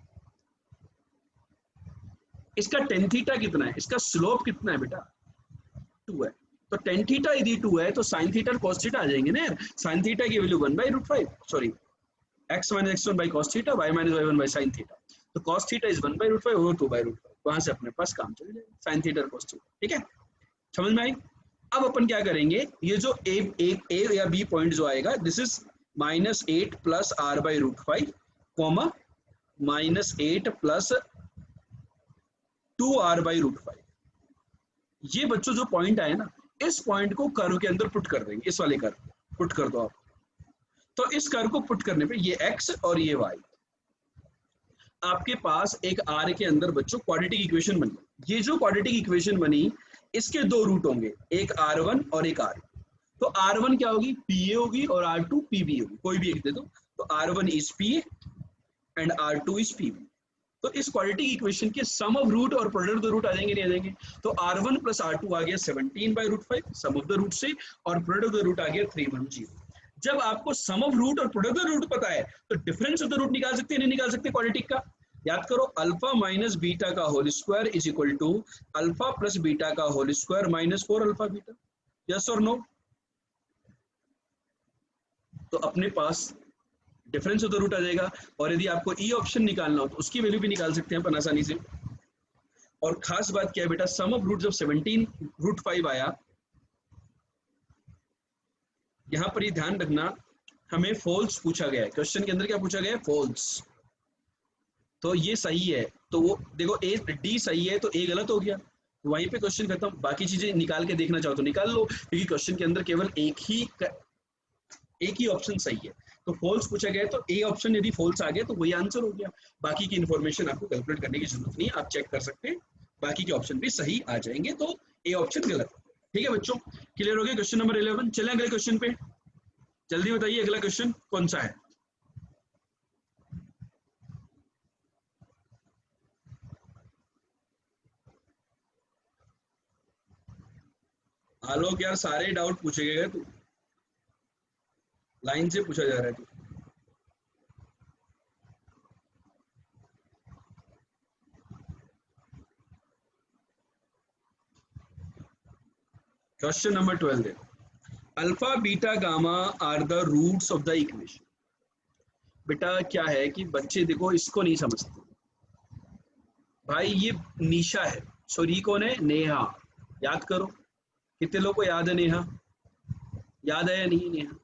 इसका टेन थीटा कितना है, इसका स्लोप कितना है बेटा, 2 है। तो टेन थीटा यदि 2 है, तो साइन थीटा और कॉस थीटा आ जाएंगे ना यार। साइन थीटा की value 1/√5, sorry x minus x1 by cos theta, y minus y1 by sine theta. तो कॉस थीटा इज 1/√5 और 2/√5, वहां से अपने पास काम चल जाएगा, साइन थीटा और कॉस थीटा। ठीक है, समझ में आई? अब अपन क्या करेंगे, ये जो ए या बी पॉइंट जो आएगा, this is -8 plus r/√5 comma -8 plus 2r/√5। ये बच्चों जो पॉइंट आए ना, इस पॉइंट को कर्व के अंदर पुट कर देंगे, इस वाले कर्व पुट कर दो आप। तो इस कर्व को पुट करने पे ये x और ये y, आपके पास एक r के अंदर बच्चों क्वाड्रेटिक इक्वेशन बनी। ये जो क्वाड्रेटिक इक्वेशन बनी, इसके दो रूट होंगे, एक r1 और एक r। तो r1 क्या होगी, pa होगी, और r2 pb होगी, कोई भी एक दे दो। तो r1 is pa and r2 is pb। तो इस क्वाड्रेटिक इक्वेशन के सम ऑफ रूट और प्रोडक्ट ऑफ द रूट आ जाएंगे, नहीं आ जाएंगे? तो r1 प्लस r2 आ गया 17/√5 सम ऑफ द रूट से, और प्रोडक्ट ऑफ द रूट आ गया 310। जब आपको सम ऑफ रूट और प्रोडक्ट ऑफ द रूट पता है, तो डिफरेंस ऑफ द रूट निकाल सकते हैं, नहीं निकाल सकते क्वाड्रेटिक का? याद करो, अल्फा माइनस बीटा का whole square is equal to alpha plus beta का whole square minus 4 alpha beta. Yes और नो? तो अपने पास डिफरेंस ऑफ द रूट आ जाएगा। और यदि आपको ई ऑप्शन निकालना हो, तो उसकी वैल्यू भी निकाल सकते हैं अपन आसानी से। और खास बात क्या है बेटा, सम ऑफ रूट जब 17√5 आया, यहां पर ये ध्यान रखना, हमें फॉल्स पूछा गया है क्वेश्चन के अंदर। क्या पूछा गया है? फॉल्स। तो ये सही है, तो वो देखो ए डी सही है, तो ए गलत हो गया, वहीं पे क्वेश्चन खत्म। बाकी चीजें निकाल के देखना चाहो तो निकाल लो, क्योंकि क्वेश्चन के अंदर केवल एक ही ऑप्शन सही है। तो फॉल्स पूछा गया है, तो ए ऑप्शन यदि फॉल्स आ गया तो वही आंसर हो गया। बाकी की इन्फॉर्मेशन आपको कैलकुलेट करने की जरूरत नहीं है, आप चेक कर सकते हैं, बाकी के ऑप्शन भी सही आ जाएंगे। तो ए ऑप्शन गलत। ठीक है बच्चों, क्लियर हो गया क्वेश्चन नंबर 11। चलें अगले क्वेश्चन पे, जल्दी बताइए अगला क्वेश्चन कौन सा है। आलोक यार, सारे डाउट पूछे गए, तू लाइन से पूछा जा रहा है तू। क्वेश्चन नंबर 12 देखो, alpha beta gamma are the roots of the equation. बेटा क्या है कि बच्चे देखो इसको नहीं समझते भाई। ये निशा है, सॉरी कौन है? नेहा। याद करो, कितने लोगों को याद है नेहा? याद है या नहीं नेहा?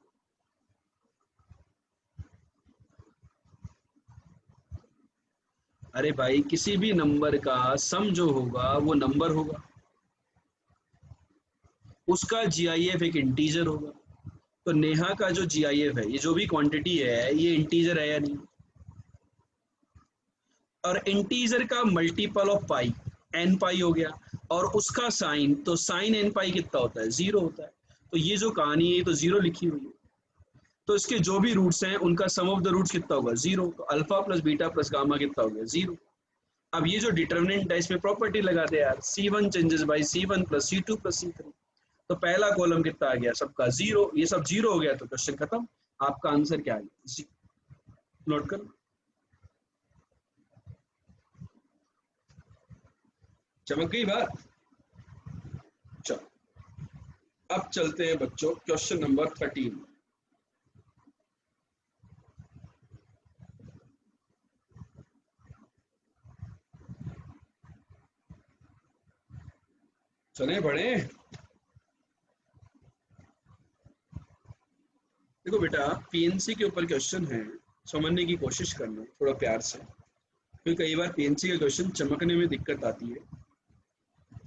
अरे भाई, किसी भी नंबर का सम जो होगा वो नंबर होगा, उसका जीआईएफ एक इंटीजर होगा। तो नेहा का जो जीआईएफ है, ये जो भी क्वांटिटी है, ये इंटीजर है या नहीं? और इंटीजर का मल्टीपल ऑफ पाई एन पाई हो गया, और उसका साइन, तो साइन एन पाई कितना होता है? 0 होता है। तो ये जो कहानी है, ये तो 0 लिखी हुई है। तो इसके जो भी रूट्स हैं, उनका सम ऑफ द रूट्स कितना होगा? 0। तो alpha plus beta plus gamma कितना हो गया? 0। अब ये जो डिटर्मिनेंट है, इसमें प्रॉपर्टी लगा दे यार, C1 changes by C1 plus C2 plus C3। तो पहला कॉलम कितना आ गया? सबका 0। ये सब 0 हो गया, तो क्वेश्चन खत्म। आपका आंसर क्या आ गया? नोट करो, चमक गई बात। चलो अब चलते हैं बच्चों क्वेश्चन नंबर 13। चले बड़े। देखो बेटा, पीएनसी के ऊपर क्वेश्चन है, समझने की कोशिश करना थोड़ा प्यार से, क्योंकि कई बार पीएनसी का क्वेश्चन चमकने में दिक्कत आती है।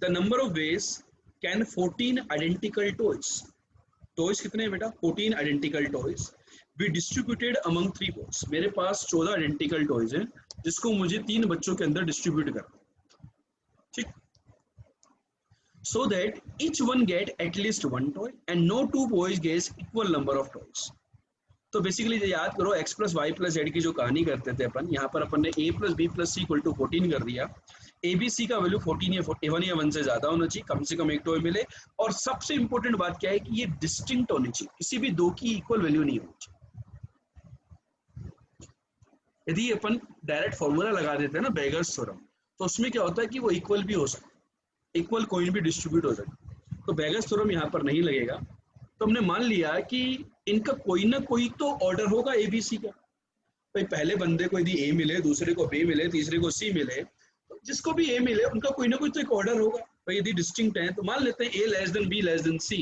The number of ways can 14 identical toys, toys कितने हैं बेटा? 14 identical toys be distributed among 3 boys. मेरे पास 14 आइडेंटिकल टॉयज हैं जिसको मुझे 3 बच्चों के अंदर डिस्ट्रीब्यूट करना है, ठीक? So that each one get at least one toy and no two boys gets equal number of toys. तो बेसिकली याद करो x plus Y plus Z की जो कहानी करते थे अपन, यहाँ पर अपन ने a plus B plus C equal to 14 कर दिया। ए बी सी का वैल्यू 14 या 1 या 1 से ज्यादा होना चाहिए, कम से कम एक टॉय मिले। और सबसे इंपॉर्टेंट बात क्या है कि ये डिस्टिंक्ट होनी चाहिए, किसी भी दो की इक्वल वैल्यू नहीं होनी चाहिए। यदि अपन डायरेक्ट फॉर्मूला लगा देते हैं ना बेगर्स थ्योरम, तो उसमें क्या होता है कि वो इक्वल भी हो सकता है, इक्वल कोइन भी डिस्ट्रीब्यूट हो सकता। तो बेगर्स थ्योरम यहाँ पर नहीं लगेगा। तो हमने मान लिया कि इनका कोई ना कोई तो ऑर्डर होगा एबीसी का। भाई पहले बंदे को यदि ए मिले, दूसरे को बी मिले, तीसरे को सी मिले, तो जिसको भी ए मिले उनका कोई ना कोई तो एक ऑर्डर होगा। भाई यदि डिस्टिंक्ट है तो मान लेते हैं A less than B less than C.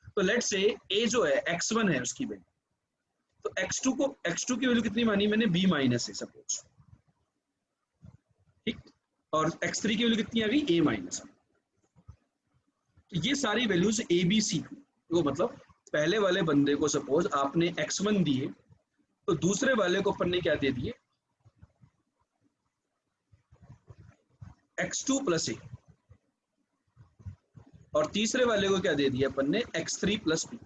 तो लेट्स से ए जो है x1 है उसकी वैल्यू, तो x2 की वैल्यू कितनी मानी मैंने? b माइनस है सपोज, ठीक? और x3 की वैल्यू कितनी आ गई? a minus. ये सारी वैल्यूज ए बी सी को, मतलब पहले वाले बंदे को सपोज आपने x1 दिए, तो दूसरे वाले को अपन ने क्या दे दिए? x2 प्लस ए, और तीसरे वाले को क्या दे दिया अपन ने? x3 plus B.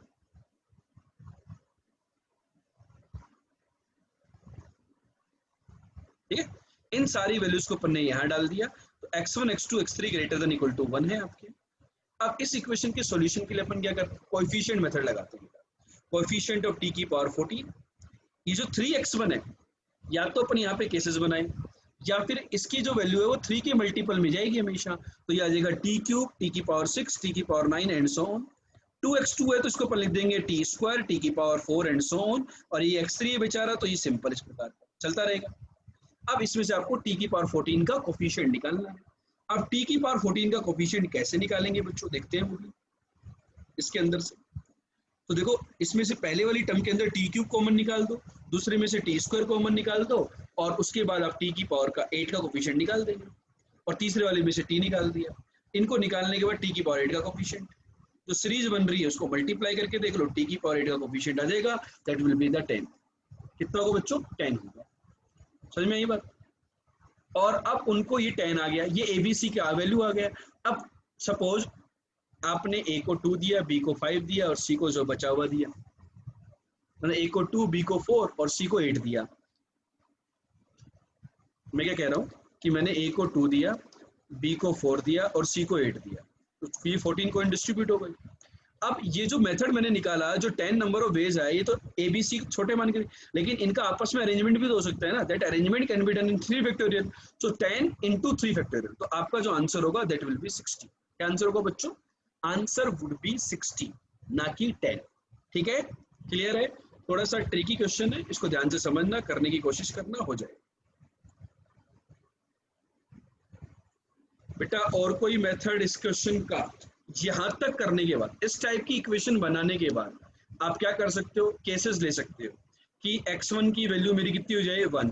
ठीक है, इन सारी वैल्यूज को अपन ने यहां डाल दिया। तो x1 x2 x3 greater than equal to 1 है आपके। अब इस इक्वेशन के सॉल्यूशन के लिए अपन क्या करते हैं? कोएफिशिएंट मेथड लगाते हैं। कोएफिशिएंट ऑफ t की पावर 14। ये जो 3x1 है, या तो अपन यहाँ पे केसेस बनाए, या फिर इसकी जो वैल्यू है वो 3 के मल्टीपल में जाएगी हमेशा। तो ये आ जाएगा t क्यूब, t की पावर 6, t की power 9 and so on. 2x2 है तो इसको अपन लिख देंगे t स्क्वायर, t की पावर 4 एंड सो ऑन। और ये x3 है बेचारा, तो ये सिंपल इस प्रकार चलता रहेगा। अब इसमें से आपको t की पावर 14 का कोफिशिएंट निकालना है। अब t की पावर 14 का कोफिशिएंट कैसे निकालेंगे बच्चों? देखते हैं वो भी इसके अंदर से। तो देखो, इसमें से पहले वाली टर्म के अंदर t क्यूब कॉमन निकाल दो, दूसरे में से t स्क्वायर कॉमन निकाल दो, और उसके बाद आप t की पावर का 8 का कोफिशिएंट निकाल देंगे, और तीसरे वाले में से t निकाल दिया। इनको निकालने के बाद t की पावर 8 का कोफिशिएंट, जो सीरीज बन रही है उसको मल्टीप्लाई करके देख लो, t की पावर 8 का कोफिशिएंट आ जाएगा, दैट विल बी द 10। कितना होगा बच्चों? 10 होगा। समझ में आई बात? और अब उनको ये 10 आ गया, ये एबीसी का वैल्यू आ गया। अब सपोज आपने ए को 2 दिया, बी को 5 दिया, और सी को जो बचा हुआ दिया, मैंने ए को 2, बी को 4 और सी को 8 दिया। मैं क्या कह रहा हूँ कि मैंने ए को 2 दिया, बी को 4 दिया और सी को 8 दिया, तो ये 14 को डिस्ट्रीब्यूट हो गई। अब ये जो मेथड मैंने निकाला, जो 10 नंबर ऑफ वेज है, ये तो ए बी सी छोटे मान के, लेकिन इनका आपस में अरेंजमेंट भी तो हो सकता है ना। That arrangement can be done in 3 factorial. So 10 into 3 factorial, तो आपका जो आंसर होगा दैट विल बी 60। क्या आंसर होगा बच्चों? आंसर वुड बी 60, ना कि 10। ठीक है, क्लियर है? थोड़ा सा ट्रिकी क्वेश्चन है, इसको ध्यान से समझना, करने की कोशिश करना, हो जाए बेटा। और कोई मेथड इस क्वेश्चन का? यहां तक करने के बाद, इस टाइप की इक्वेशन बनाने के बाद आप क्या कर सकते हो? केसेस ले सकते हो कि x1 की वैल्यू मेरी कितनी हो जाए? 1।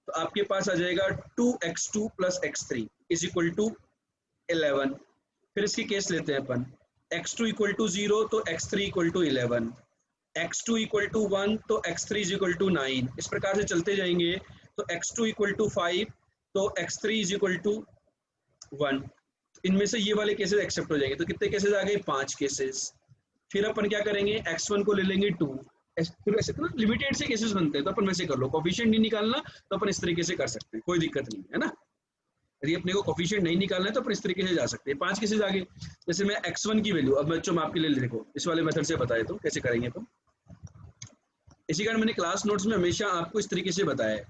तो आपके पास आ जाएगा 2x2 plus x3 is equal to 11। फिर इसके केस लेते हैं अपन, x2 इक्वल टू 0 तो x3 equal to 11, x2 equal to 1 तो x3 इज इक्वल टू 9। इस प्रकार से चलते जाएंगे। तो x2 इक्वल टू 5 तो x3 इज इक्वल टू 1। इनमें से ये वाले केसेस एक्सेप्ट हो जाएंगे। तो कितने केसेस आ गए? 5 केसेस। फिर अपन क्या करेंगे? x1 को ले लेंगे 2, फिर ऐसे तो लिमिटेड से केसेस बनते हैं, तो अपन वैसे कर लो। कोफिशिएंट नहीं निकालना तो अपन इस तरीके से कर सकते हैं, कोई दिक्कत नहीं है ना। यदि अपने को कोफिशिएंट नहीं निकालना है तो अपन इस तरीके से जा सकते हैं। 5 केसेस आ गए। जैसे मैं x1 की वैल्यू, अब बच्चों मैं आपके लिए देखो इस वाले मेथड से बताए तो कैसे करेंगे। तो इसी कारण मैंने क्लास नोट्स में हमेशा आपको इस तरीके से बताया है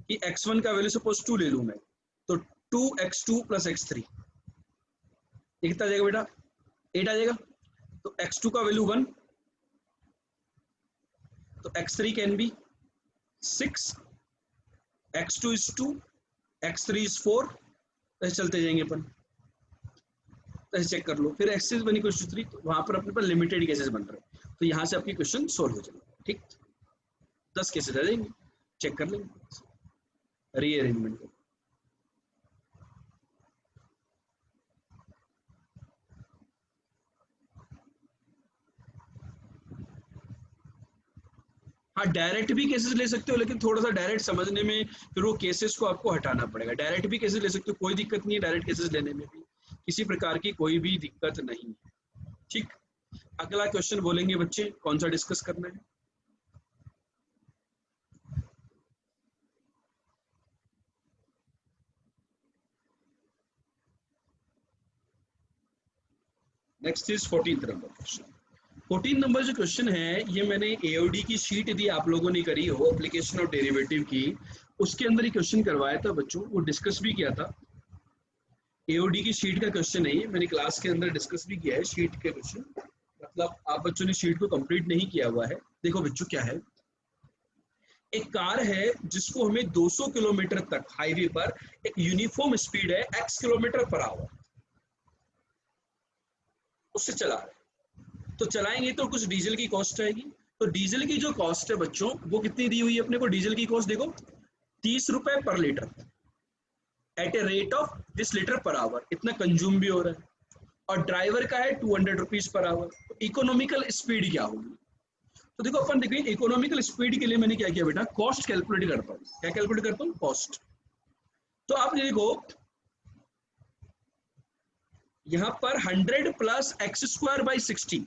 कि x1 का वैल्यू सपोज 2 ले लूं मैं, तो 2x2 प्लस x3 ये कितना आ जाएगा बेटा? 8 आ जाएगा। तो x2 का वैल्यू 1, तो x3 can be 6, x2 is 2, x3 is 4, ऐसे चलते जाएंगे अपन, तो ऐसे चेक कर लो। फिर x is 1 equals to 3, तो वहां पर अपने पास लिमिटेड केसेस बन रहे हैं, तो यहाँ से आपकी क्वेश्चन सोल्व हो जाएगा। ठीक, 10 केसेस आ जाएंगे, चेक कर लेंगे रीअरेंजमेंट को। हाँ, डायरेक्ट भी केसेस ले सकते हो, लेकिन थोड़ा सा डायरेक्ट समझने में फिर वो केसेस को आपको हटाना पड़ेगा। डायरेक्ट भी केसेस ले सकते हो, कोई दिक्कत नहीं है डायरेक्ट केसेस लेने में भी, किसी प्रकार की कोई भी दिक्कत नहीं है। ठीक, अगला क्वेश्चन बोलेंगे बच्चे, कौन सा डिस्कस करना है? Next is 14th number question. 14 number जो क्वेश्चन है, ये मैंने एओडी की शीट यदि आप लोगों ने करी हो एप्लीकेशन ऑफ डेरिवेटिव की, उसके अंदर ही क्वेश्चन करवाया था बच्चों, वो डिस्कस भी किया था। एओडी की शीट का क्वेश्चन है ये, मैंने क्लास के अंदर डिस्कस भी किया है शीट के क्वेश्चन। मतलब आप बच्चों ने शीट को कंप्लीट नहीं किया हुआ है। देखो बच्चों क्या है, एक कार है जिसको हमें 200 किलोमीटर तक हाईवे पर एक यूनिफॉर्म स्पीड है x किलोमीटर पर आवर, उससे चला रहे हैं। तो चलाएंगे तो कुछ डीजल की कॉस्ट आएगी। तो डीजल की जो कॉस्ट है बच्चों, वो कितनी दी हुई है अपने को? डीजल की कॉस्ट देखो 30 रुपए पर litre at a rate of this litre per hour, इतना कंज्यूम भी हो रहा है। और ड्राइवर का है 200 रुपीज पर आवर। तो इकोनॉमिकल स्पीड क्या होगी? तो देखो अपन देखें, इकोनॉमिकल स्पीड के लिए मैंने क्या किया बेटा, कॉस्ट कैलकुलेट करता हूँ। क्या कैलकुलेट करता हूँ? कॉस्ट। तो आप देखो यहां पर 100 प्लस एक्स स्क्वायर बाई 60,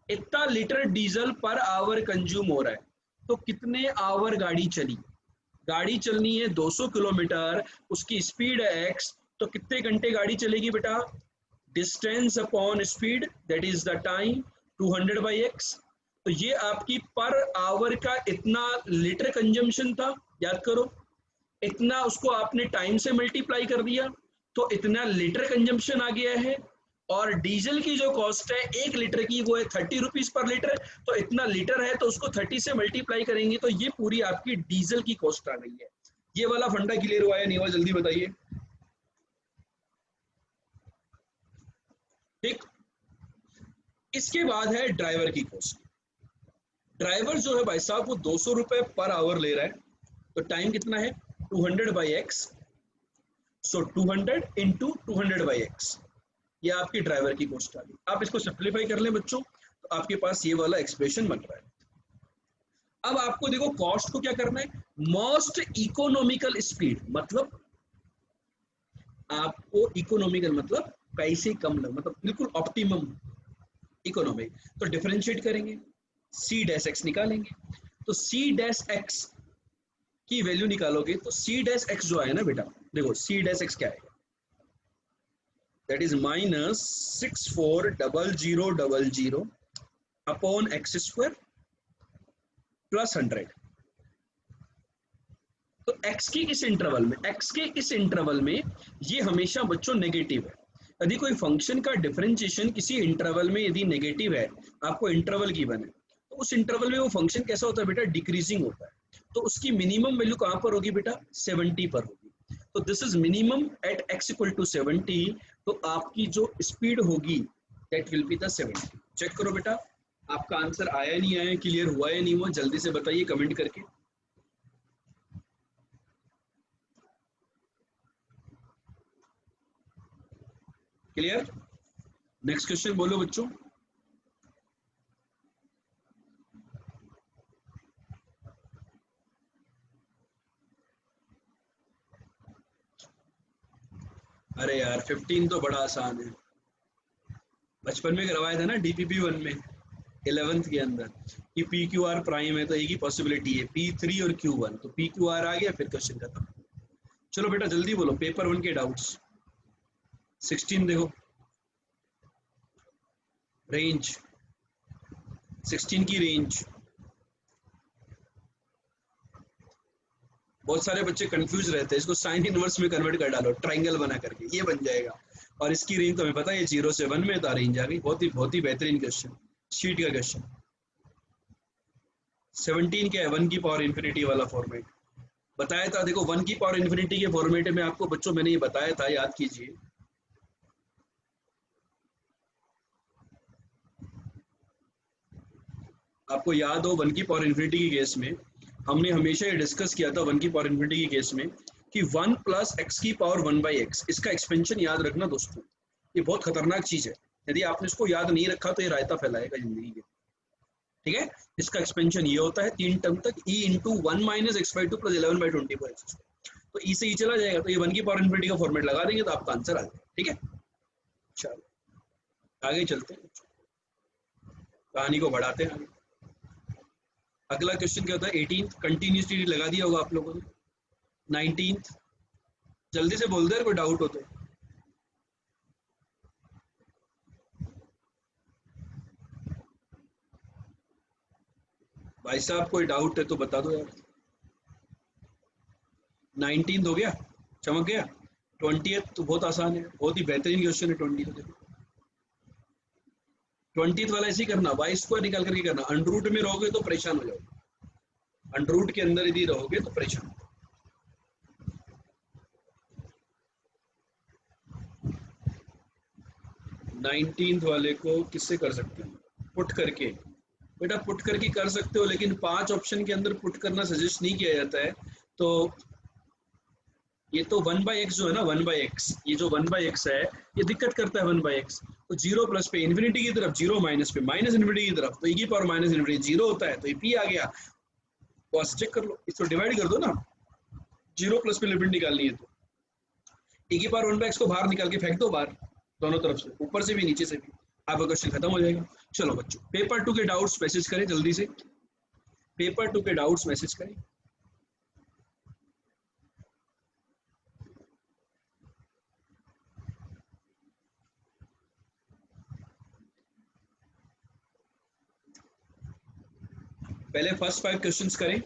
इतना litre diesel per hour consume हो रहा है। तो कितने आवर गाड़ी चली? गाड़ी चलनी है 200 किलोमीटर, उसकी स्पीड है x, तो कितने घंटे गाड़ी चलेगी बेटा? Distance upon speed, that is the time, 200 by x। तो ये आपकी पर आवर का इतना लीटर कंजम्पशन था, याद करो। इतना उसको आपने टाइम से मल्टीप्लाई कर दिया, तो इतना लीटर कंजम्पशन आ गया है। और डीजल की जो कॉस्ट है 1 लीटर की, वो है 30 रुपीज पर लीटर। तो इतना लीटर है तो उसको 30 से मल्टीप्लाई करेंगे, तो ये पूरी आपकी डीजल की कॉस्ट आ गई है। ये वाला फंडा क्लियर हुआ या नहीं हुआ, जल्दी बताइए। ठीक, इसके बाद है ड्राइवर की कॉस्ट। ड्राइवर जो है भाई साहब, वो 200 रुपए पर आवर ले रहा है। तो टाइम कितना है? 200 by x. So 200 into 200 by x, ये आपकी ड्राइवर की कॉस्ट आ गई। आप इसको सिंप्लीफाई कर लें बच्चों, तो आपके पास ये वाला एक्सप्रेशन बन रहा है। अब आपको देखो कॉस्ट को क्या करना है, मोस्ट इकोनॉमिकल स्पीड, मतलब आपको इकोनॉमिकल मतलब पैसे कम लग, मतलब बिल्कुल ऑप्टिमम इकोनॉमिक। तो डिफरेंशिएट करेंगे, सी डैश एक्स निकालेंगे। तो सी डैश एक्स की वैल्यू निकालोगे, तो सी डैश एक्स जो है ना बेटा, देखो सी डैश एक्स क्या है, that is minus 640000 upon x square plus 100। तो x की इस इंटरवल में, x के इस इंटरवल में ये हमेशा बच्चों नेगेटिव है। यदि कोई फंक्शन का डिफरेंशिएशन किसी इंटरवल में यदि नेगेटिव है, आपको इंटरवल की बने, तो उस इंटरवल में वो फंक्शन कैसा होता है बेटा? डिक्रीजिंग होता है। तो उसकी मिनिमम वैल्यू कहां पर होगी बेटा? 70 पर होगी। तो this is minimum at x equal to 70। तो आपकी जो स्पीड होगी that will be the 70। Check करो बेटा, आपका आंसर आया नहीं आया, क्लियर हुआ या नहीं हुआ, जल्दी से बताइए कमेंट करके। क्लियर? नेक्स्ट क्वेश्चन बोलो बच्चों। अरे यार 15 तो बड़ा आसान है, बचपन में करवाया था ना डीपीपी 1 में 11th के अंदर, कि पी क्यू आर प्राइम है, तो एक ही पॉसिबिलिटी है P3 और Q1, तो पी क्यू आर आ गया, फिर क्वेश्चन खत्म। चलो बेटा जल्दी बोलो, पेपर 1 के डाउट्स। 16 देखो, रेंज, 16 की रेंज। बहुत सारे बच्चे कंफ्यूज रहते हैं, इसको साइन इनवर्स में कन्वर्ट कर डालो, ट्राइंगल बना करके ये बन जाएगा। और इसकी रेंज तो हमें पता है 0 से 1 में, तो रेंज आ गई। बहुत ही बेहतरीन क्वेश्चन, शीट का क्वेश्चन। 17 क्या है, 1 की पावर इन्फिनिटी वाला फॉर्मेट बताया था। देखो 1 की पावर इन्फिनिटी के फॉर्मेट में आपको बच्चों मैंने ये बताया था, याद कीजिए। आपको याद हो 1 की पावर इन्फिनिटी के केस में हमने हमेशा ये डिस्कस किया था 1 की पावर इन्फिनिटी के केस में कि 1 प्लस एक्स की पावर 1/x, इसका एक्सपेंशन याद रखना दोस्तों, ये बहुत खतरनाक चीज है। यदि आपने इसको याद नहीं रखा तो ये रायता फैलाएगा जिंदगी के, ठीक है। इसका एक्सपेंशन ये होता है 3 टर्म तक, e into 1 minus x/2 plus 11/24x, तो e से e चला जाएगा, तो ये 1 की पावर इन्फिनिटी का फॉर्मेट लगा देंगे तो आपका आंसर आ जाएगा, ठीक है। चलो आगे चलते हैं, कहानी को बढ़ाते हैं आगे। अगला क्वेश्चन क्या होता है 18th, कंटिन्यूसली लगा दिया होगा आप लोगों ने। 19th जल्दी से बोल दे, कोई डाउट हो तो। भाई साहब कोई डाउट है तो बता दो यार। 19th हो गया, चमक गया। 20th तो बहुत आसान है, बहुत ही बेहतरीन क्वेश्चन है 20 तो। देखो 20th वाला ऐसे ही करना, वाई स्क्वायर निकाल करके करना। अंडरूट में रहोगे तो परेशान हो जाओगे, अंडरूट के अंदर यदि रहोगे तो परेशान। 19th वाले को किससे कर सकते हैं, पुट करके। बेटा पुट करके कर सकते हो, लेकिन 5 ऑप्शन के अंदर पुट करना सजेस्ट नहीं किया जाता है। तो ये तो 1/x जो है ना, 1/x, ये जो 1/x है ये दिक्कत करता है 1/x। तो 0 प्लस पे इन्फिनिटी की तरफ, 0 माइनस पे माइनस इन्फिनिटी की तरफ, तो e की पावर माइनस इन्फिनिटी 0 होता है, तो ये p आ गया। बस चेक कर लो, इसको डिवाइड कर दो ना, 0 प्लस पे लिमिट निकालनी है तो e की पावर 1/x को बाहर निकाल के फेंक दो बाहर, दोनों तरफ से, ऊपर से भी नीचे से भी, आपका क्वेश्चन खत्म हो जाएगा। चलो बच्चों पेपर 2 के डाउट्स मैसेज करें जल्दी से, पेपर 2 के डाउट्स मैसेज करें। पहले फर्स्ट 5 क्वेश्चंस करें,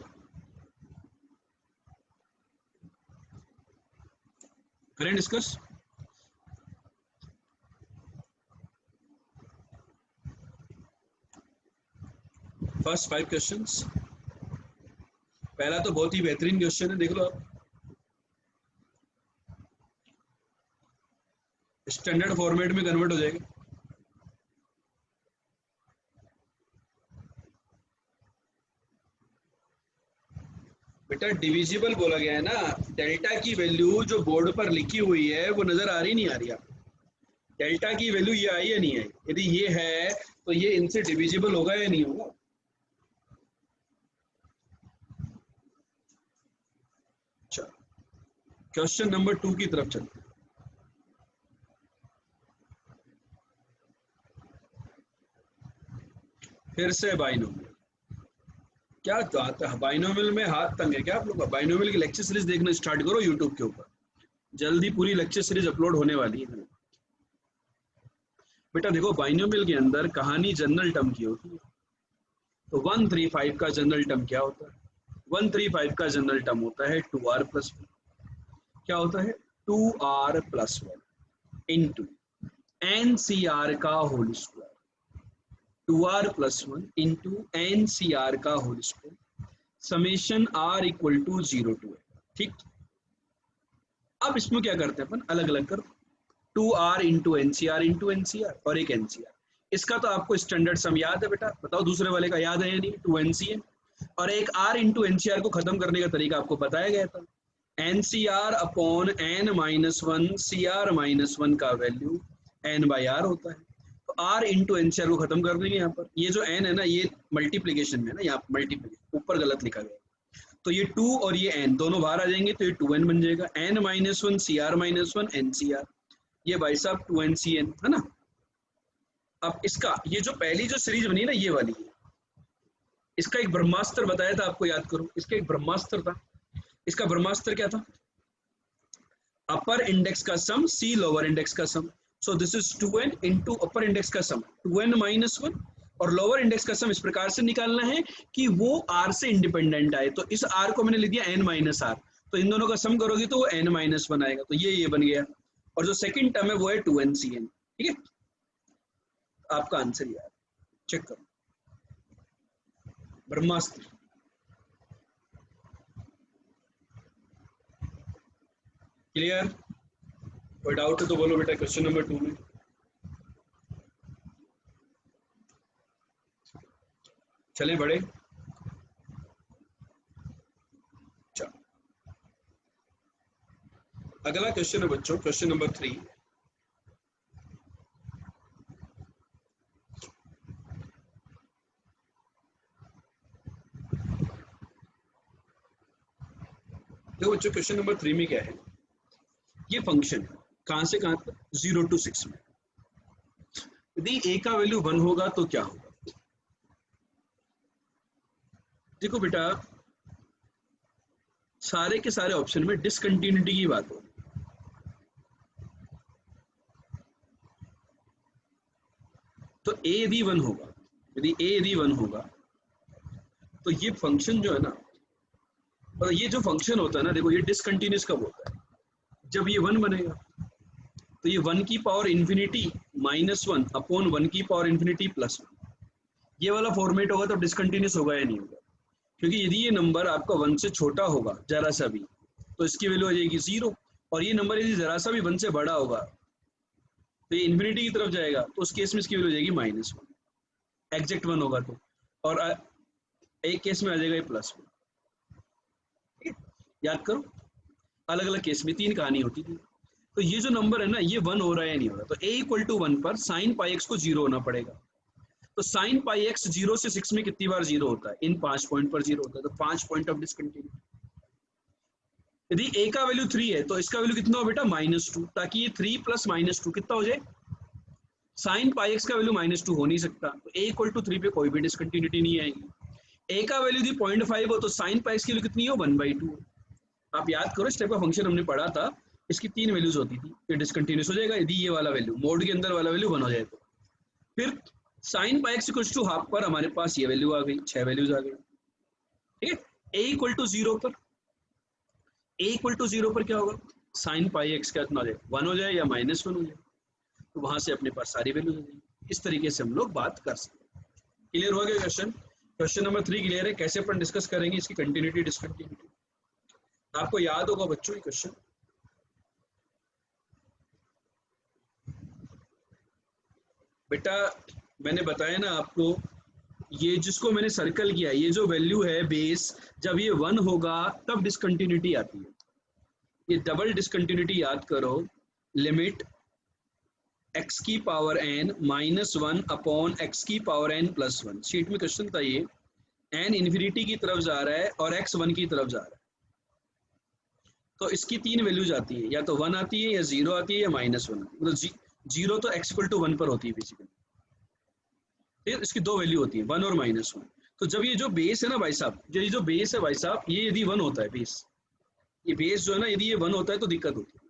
करें डिस्कस। फर्स्ट 5 क्वेश्चंस, पहला तो बहुत ही बेहतरीन क्वेश्चन है, देख लो आप। स्टैंडर्ड फॉर्मेट में कन्वर्ट हो जाएगा। बेटा डिविजिबल बोला गया है ना, डेल्टा की वैल्यू जो बोर्ड पर लिखी हुई है वो नजर आ रही नहीं आ रही आप, डेल्टा की वैल्यू ये आई या नहीं आई, यदि ये है तो ये इनसे डिविजिबल होगा या नहीं होगा। क्वेश्चन नंबर 2 की तरफ चलते हैं। फिर से बाइनोमियल, क्या बात है, बाइनोमियल में हाथ तंग है क्या आप लोग का। बाइनोमियल की लेक्चर सीरीज देखना स्टार्ट करो यूट्यूब के ऊपर, जल्दी पूरी लेक्चर सीरीज अपलोड होने वाली है। बेटा देखो बाइनोमियल के अंदर कहानी जनरल टर्म की होती है। तो 135 का जनरल टर्म क्या होता है, 135 का जनरल टर्म होता है 2r+1, क्या होता है 2r+1 इंटू NCR का whole square, 2r+1 into NCR का whole square, summation r equal to 0 to n, ठीक। अब इसमें क्या करते हैं अपन, अलग अलग कर, 2r इंटू NCR और एक NCR। इसका तो आपको स्टैंडर्ड सम याद है बेटा, बताओ दूसरे वाले का याद है या नहीं, 2NCN। और एक r इंटू NCR को खत्म करने का तरीका आपको बताया गया था, NCR अपॉन n-1 CR-1 का वैल्यू n/r होता है। तो r इंटू NCR को खत्म कर देंगे यहाँ पर, ये जो n है ना ये मल्टीप्लीकेशन में है ना, यहाँ मल्टीप्लीकेशन ऊपर गलत लिखा गया, तो ये 2 और ये n दोनों बाहर आ जाएंगे तो ये 2n बन जाएगा, n-1 CR-1 NCR, ये भाई साहब 2NCN है ना। अब इसका ये जो पहली जो सीरीज बनी ना ये वाली है, इसका एक ब्रह्मास्त्र बताया था आपको, याद करो, इसका एक ब्रह्मास्त्र था। इसका ब्रह्मास्त्र क्या था, अपर इंडेक्स का सम सी लोअर इंडेक्स का sum, so this is 2n into upper index का सम 2n-1 और लोअर इंडेक्स का सम इस प्रकार से निकालना है कि वो r से इंडिपेंडेंट आए। तो इस r को मैंने लिख दिया n-r, तो इन दोनों का सम करोगे तो वो n-1 आएगा, तो ये बन गया। और जो सेकंड टर्म है वो है 2NCN। ठीक है, आपका आंसर यार चेक करो, ब्रह्मास्त्र। क्लियर? कोई डाउट है तो बोलो बेटा क्वेश्चन नंबर 2 में। चलें बड़े। चलो अगला क्वेश्चन है बच्चों, क्वेश्चन नंबर 3। देखो बच्चों क्वेश्चन नंबर 3 में क्या है, ये फंक्शन है कहां से कहां तक, 0 to 6 में। यदि a का वैल्यू 1 होगा तो क्या होगा? देखो बेटा सारे के सारे ऑप्शन में डिसकंटिन्यूटी की बात हो, तो a यदि 1 होगा, यदि a यदि 1 होगा तो ये फंक्शन जो है ना, और ये जो फंक्शन होता है ना, देखो ये डिसकंटिन्यूस कब होता है, जब ये 1 बनेगा। तो ये 1 की पावर इन्फिनिटी -1 अपॉन 1 की पावर इन्फिनिटी +1, ये वाला फॉर्मेट होगा तो डिसकंटिन्यूस होगा या नहीं होगा? क्योंकि यदि ये नंबर आपका 1 से छोटा होगा जरा सा भी तो इसकी वैल्यू आ जाएगी 0, और ये नंबर यदि जरा सा भी 1 से बड़ा होगा तो ये इन्फिनिटी की तरफ जाएगा, तो उस केस में इसकी वैल्यू हो जाएगी -1, एग्जैक्ट 1 होगा तो, और एक केस में आ जाएगा ये +1। याद करो अलग अलग केस में 3 कहानी होती थी। तो ये जो नंबर है ना ये 1 हो रहा है या नहीं हो रहा, तो a = 1 पर sin πx को 0 होना पड़ेगा। तो sin πx 0 से 6 में कितनी बार 0 होता है? इन 5 पॉइंट पर 0 होता है, तो 5 पॉइंट ऑफ डिसकंटिन्यूटी। यदि a का वैल्यू 3 है तो इसका वैल्यू कितना हो बेटा? -2, ताकि ये 3 + -2 कितना हो जाए? sin πx का वैल्यू -2 हो नहीं सकता, तो a = 3 पे कोई भी डिसकंटिन्यूटी नहीं आएगी। a का वैल्यू यदि 0.5 हो तो sin πx की वैल्यू कितनी हो? 1/2। आप याद करो इस टाइप का फंक्शन हमने पढ़ा था, इसकी 3 वैल्यूज होती थी, ये डिसकंटिन्यूस हो जाएगा यदि ये वाला वैल्यू मोड के अंदर वाला वैल्यू 1 हो जाए तो। फिर sin πx = हाफ पर हमारे पास ये वैल्यू आ गई, 6 वैल्यूज आ गई। ठीक है, a = 0 पर, a = 0 पर क्या होगा? sin πx का कितना हो जाए? 1 हो जाए या -1 हो जाए, तो वहां से अपने पास सारी वैल्यूज हो जाएगी। इस तरीके से हम लोग बात कर सकते हैं। क्लियर हो गया क्वेश्चन? क्वेश्चन नंबर 3 क्लियर है? कैसे अपन डिस्कस करेंगे इसकी कंटिन्यूटी डिसकंटिन्यूटी? आपको याद होगा बच्चों ये क्वेश्चन, बेटा मैंने बताया ना आपको, ये जिसको मैंने सर्कल किया, ये जो वैल्यू है बेस, जब ये 1 होगा तब डिसकंटिन्यूटी आती है। ये डबल डिसकंटिन्यूटी याद करो, लिमिट x की पावर n -1 अपॉन x की पावर n +1। शीट में क्वेश्चन था ये, n इन्फिनिटी की तरफ जा रहा है और x 1 की तरफ जा रहा है, तो इसकी 3 वैल्यूज आती है, या तो 1 आती है या 0 आती है या -1, मतलब 0 तो x = 1 पर होती है बेसिकली। फिर इसकी 2 वैल्यू होती है, 1 और -1। तो जब ये जो बेस है ना भाई साहब, ये जो बेस है भाई साहब, ये यदि 1 होता है बेस, ये बेस जो है ना यदि ये 1 होता है तो दिक्कत होती है।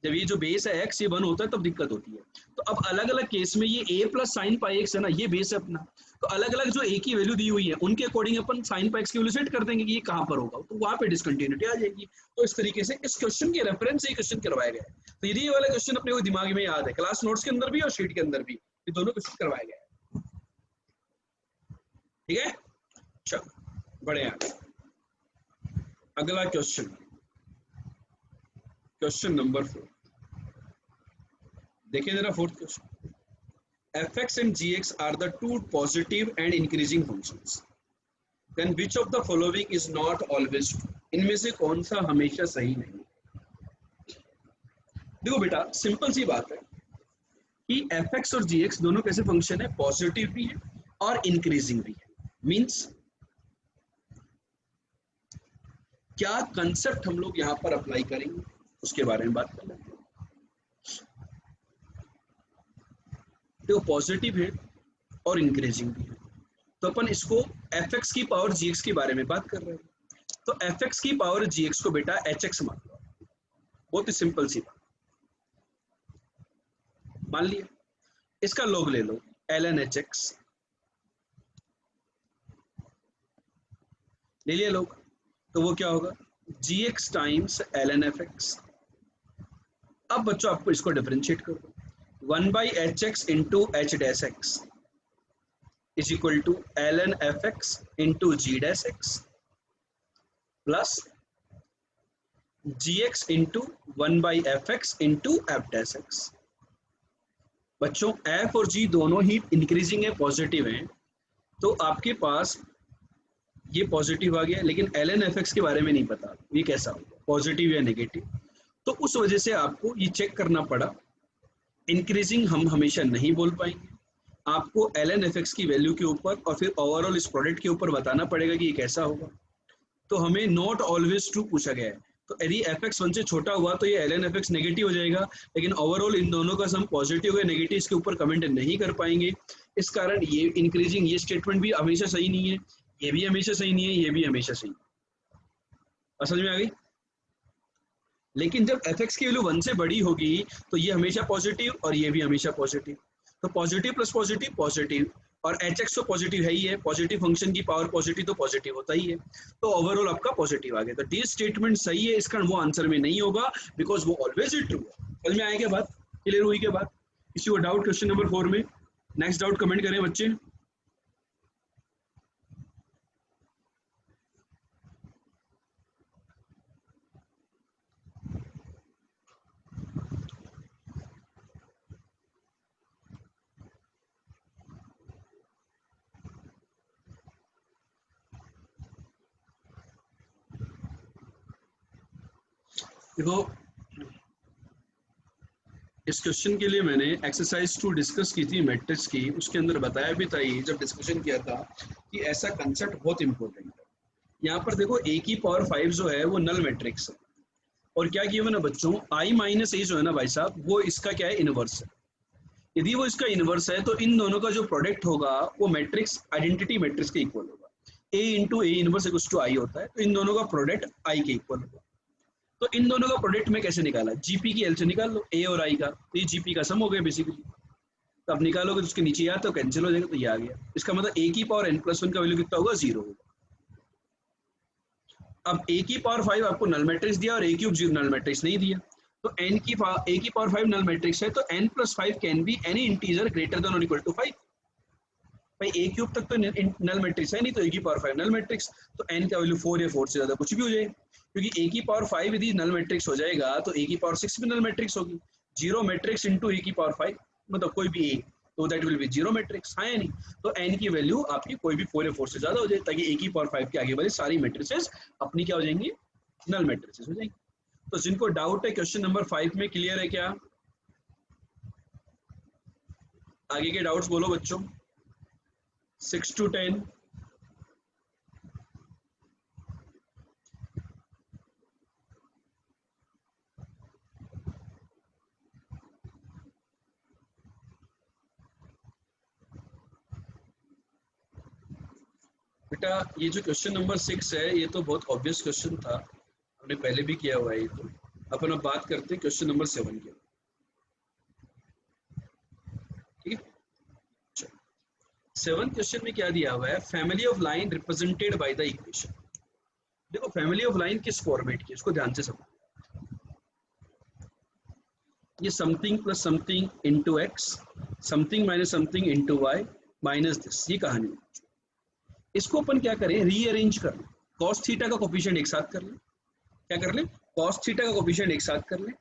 जब ये जो बेस है x ये 1 होता है तब दिक्कत होती है। तो अब अलग अलग केस में ये a + sin πx है ना, ये बेस है अपना, तो अलग अलग जो a की वैल्यू दी हुई है उनके अकॉर्डिंग अपन sin πx की वैल्यू सेट कर देंगे कि ये कहाँ पर होगा, तो वहां पे डिसकंटिन्यूटी आ जाएगी। तो इस तरीके से इस क्वेश्चन के रेफरेंस से ये क्वेश्चन करवाया गया है। तो यदि ये वाला क्वेश्चन अपने को दिमाग में याद है, क्लास नोट्स के अंदर भी और शीट के अंदर भी, ये दोनों क्वेश्चन करवाया गया है। ठीक है, चलो बड़े आगे। अगला क्वेश्चन, क्वेश्चन नंबर 4 देखिए जरा, 4th question. fx and gx are the two positive and increasing functions, then which of the following is not always true? इनमें से कौन सा हमेशा सही नहीं? देखो बेटा सिंपल सी बात है कि fx और gx दोनों कैसे फंक्शन है? पॉजिटिव भी है और इंक्रीजिंग भी है। मींस क्या कंसेप्ट हम लोग यहाँ पर अप्लाई करेंगे उसके बारे में बात कर लेंगे। देखो पॉजिटिव है और इंक्रीजिंग भी है, तो अपन इसको fx की पावर gx के बारे में बात कर रहे हैं। तो fx की पावर gx को बेटा hx मान लो, बहुत ही सिंपल सी बात मान लिया। इसका लॉग ले लो ln hx, ले लिया लॉग, तो वो क्या होगा? G x times l N F x. अब बच्चों आपको इसको डिफरेंशिएट करो, 1/hx into h dash x is equal to l N F x into g dash x plus g x into 1/fx into f dash x. बच्चों एफ और जी दोनों ही इंक्रीजिंग है, पॉजिटिव हैं, तो आपके पास ये पॉजिटिव आ गया, लेकिन एल एन एफ एक्स के बारे में नहीं पता ये कैसा होगा, पॉजिटिव या नेगेटिव। तो उस वजह से आपको ये चेक करना पड़ा, इंक्रीजिंग हम हमेशा नहीं बोल पाएंगे, आपको एल एन एफ एक्स की वैल्यू के ऊपर और फिर ओवरऑल इस प्रोडक्ट के ऊपर बताना पड़ेगा कि ये कैसा होगा। तो हमें नॉट ऑलवेज ट्रू पूछा गया है, तो यदि एफ एक्स 1 से छोटा हुआ तो ये L N F X negative हो जाएगा, लेकिन ओवरऑल इन दोनों का सम पॉजिटिव या नेगेटिव इसके ऊपर कमेंट नहीं कर पाएंगे। इस कारण ये इंक्रीजिंग ये स्टेटमेंट भी हमेशा सही नहीं है, ये भी हमेशा सही नहीं है, ये भी हमेशा सही है। समझ में आ गई? लेकिन जब एफ एक्स की वैल्यू 1 से बड़ी होगी तो ये हमेशा पॉजिटिव और ये भी हमेशा पॉजिटिव, तो पॉजिटिव प्लस पॉजिटिव पॉजिटिव, और एच एक्स तो पॉजिटिव है ही है, पॉजिटिव फंक्शन की पावर पॉजिटिव तो पॉजिटिव होता ही है, तो ओवरऑल आपका पॉजिटिव आ गया। तो डी स्टेटमेंट सही है, इसका वो आंसर में नहीं होगा बिकॉज वो ऑलवेज ट्रू है। समझ में आया क्या बात? क्लियर हुई क्या बात? किसी को डाउट क्वेश्चन नंबर 4 में? नेक्स्ट डाउट कमेंट करें बच्चे। देखो इस क्वेश्चन के लिए मैंने एक्सरसाइज 2 डिस्कस की थी मैट्रिक्स की, उसके अंदर बताया भी था ये जब डिस्कशन किया था कि ऐसा कंसेप्ट बहुत इंपॉर्टेंट है। यहाँ पर देखो a की पावर 5 जो है वो नल मैट्रिक्स है, और क्या किया ना बच्चों, i माइनस ए जो है ना भाई साहब, वो इसका क्या है, इनवर्स है। यदि वो इसका इनवर्स है तो इन दोनों का जो प्रोडक्ट होगा वो मैट्रिक्स आइडेंटिटी मैट्रिक्स के इक्वल होगा, a into a inverse equal to I होता है, तो इन दोनों का प्रोडक्ट i के इक्वल होगा। तो इन दोनों का प्रोडक्ट में कैसे निकाला, जीपी की एल से निकाल लो, ए और आई का, तो ये जीपी का सम हो गया बेसिकली। तो अब निकालोगे तो उसके नीचे आ तो कैंसिल हो जाएगा, तो ये आ गया। इसका मतलब ए की पावर n+1 का वैल्यू कितना होगा, 0 होगा। अब ए की पावर 5 आपको नल मैट्रिक्स दिया और ए क्यूब नल मैट्रिक्स नहीं दिया, तो ए की पावर 5 नल मैट्रिक्स है, तो n+5 can be any integer greater than और इक्वल टू 5। भाई ए क्यूब तक तो नल मैट्रिक्स है नहीं, तो ए की पावर 5 नल मैट्रिक्स, तो n का वैल्यू 4 या 4 से ज्यादा कुछ भी हो जाएगा, क्योंकि ए की पावर 5 यदि नल मैट्रिक्स हो जाएगा तो ए की पावर 6 भी नल मैट्रिक्स होगी। 0 मैट्रिक्स इंटू ए की पावर 5 मतलब कोई भी ए, तो दैट विल बी 0 मैट्रिक्स, हाँ या नहीं? तो n की वैल्यू आपकी कोई भी 4 या 4 से ज्यादा हो जाए, ताकि ए की पावर 5 के आगे वाली सारी मैट्रिसेस अपनी क्या हो जाएंगी, नल मैट्रिसेस हो जाएंगी। तो जिनको डाउट है क्वेश्चन नंबर 5 में क्लियर है क्या? आगे के डाउट्स बोलो बच्चों, 6 to 10। बेटा ये जो क्वेश्चन नंबर 6 है ये तो बहुत ऑब्वियस क्वेश्चन था, हमने पहले भी किया हुआ है ये तो। अपन अब बात करते हैं क्वेश्चन नंबर 7 की, ठीक है? 7 क्वेश्चन में क्या दिया हुआ है, family of line represented by the equation. देखो फैमिली ऑफ लाइन किस फॉर्मेट की, इसको ध्यान से समझो। ये something plus something into X, something minus something into Y minus this, ये कहानी है। इसको अपन क्या करें, रीअरेंज कर लें, कॉस थीटा का कोफिशिएंट एक साथ कर लें। क्या कर लें, कॉस थीटा का कोफिशिएंट एक साथ कर लें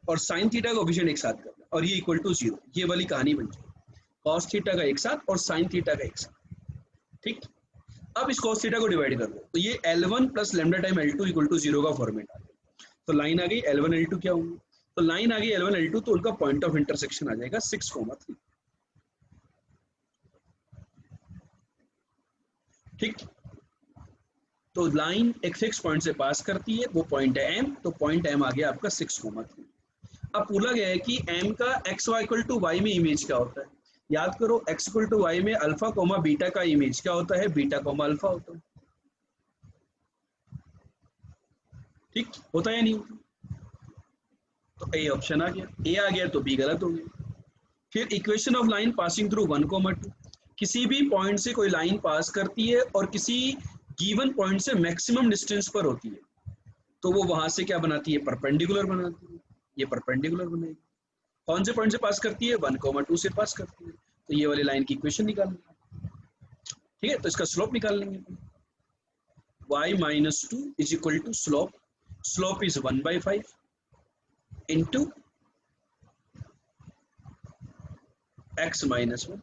और साइन थीटा का कोफिशिएंट एक साथ कर लें, और ये इक्वल टू 0, ये वाली कहानी बन जाए, कॉस थीटा का एक साथ और साइन थीटा का एक साथ, ठीक। अब इस कॉस थीटा को डिवाइड कर लो, तो ये L1 plus lambda time L2 equal to 0 का फॉर्मेट आ गया। तो लाइन आ गई L1 L2 क्या होंगे, तो लाइन आ गई L1 L2, तो उनका पॉइंट ऑफ इंटरसेक्शन आ जाएगा 6,3, ठीक। तो लाइन एक फिक्स पॉइंट से पास करती है, वो पॉइंट है M, तो पॉइंट M आ गया आपका 6,3। अब बोला गया है कि M का X Y equal to Y में इमेज क्या होता है, याद करो x इक्वल टू वाई में अल्फा कोमा बीटा का इमेज क्या होता है, बीटा कोमा अल्फा होता है, ठीक होता है या नहीं होता? तो ए ऑप्शन आ गया, ए आ गया तो बी गलत हो गया। फिर equation of line passing through 1,2, किसी भी पॉइंट से कोई लाइन पास करती है और किसी गिवन पॉइंट से मैक्सिमम डिस्टेंस पर होती है, तो वो वहां से क्या बनाती है, परपेंडिकुलर बनाती है, ये परपेंडिकुलर बनेगी। कौन से पॉइंट से पास करती है, 1,2 से पास करती है, तो ये वाली लाइन की इक्वेशन निकालनी है। ठीक है, तो इसका स्लोप निकाल लेंगे। y minus 2 is equal to slope is 1/5 into x minus 1।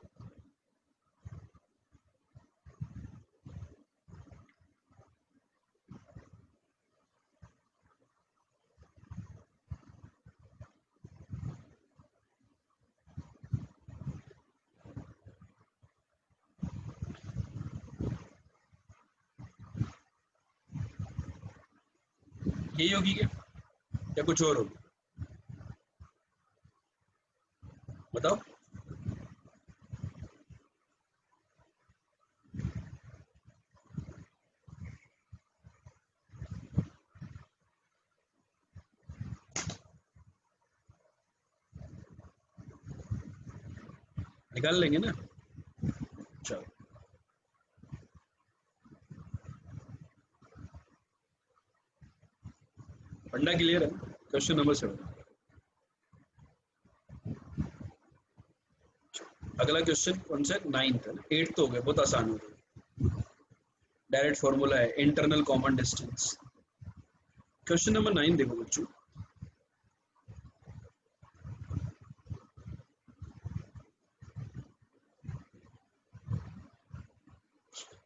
यही होगी क्या या कुछ और होगी, बताओ। निकाल लेंगे ना, चलो। फंडा क्लियर है। Question number 7। अगला क्वेश्चन कौन सा, 9th है ना, 8th तो हो गया, बहुत आसान हो गया। डायरेक्ट फॉर्मूला है internal common distance. Question number 9 देखो बच्चों।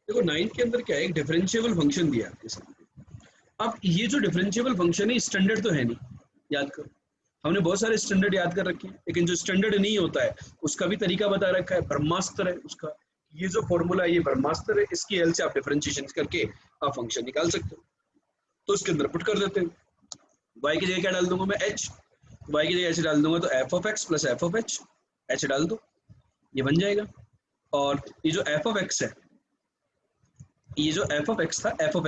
देखो 9th के अंदर क्या है, एक डिफरेंशिएबल फंक्शन दिया आपके सामने। अब ये जो डिफरेंशिएबल फंक्शन है स्टैंडर्ड तो है नहीं, याद करो। हमने बहुत सारे स्टैंडर्ड याद कर रखे हैं, लेकिन जो स्टैंडर्ड नहीं होता है उसका भी तरीका बता रखा है, ब्रह्मास्त्र है उसका। ये जो फॉर्मूला है ये ब्रह्मास्त्र है, इसकी हेल्प से आप डिफरेंशिएशन करके आप फंक्शन निकाल सकते हो। तो उसके अंदर पुट कर देते हैं, y की जगह क्या डाल दूंगा मैं, h। y की जगह h डाल दूंगा तो F of x plus F of H, h डाल दो, ये बन जाएगा। और ये जो एफ ऑफ एक्स है, ये जो एफ ऑफ एक्स था, एफ ऑफ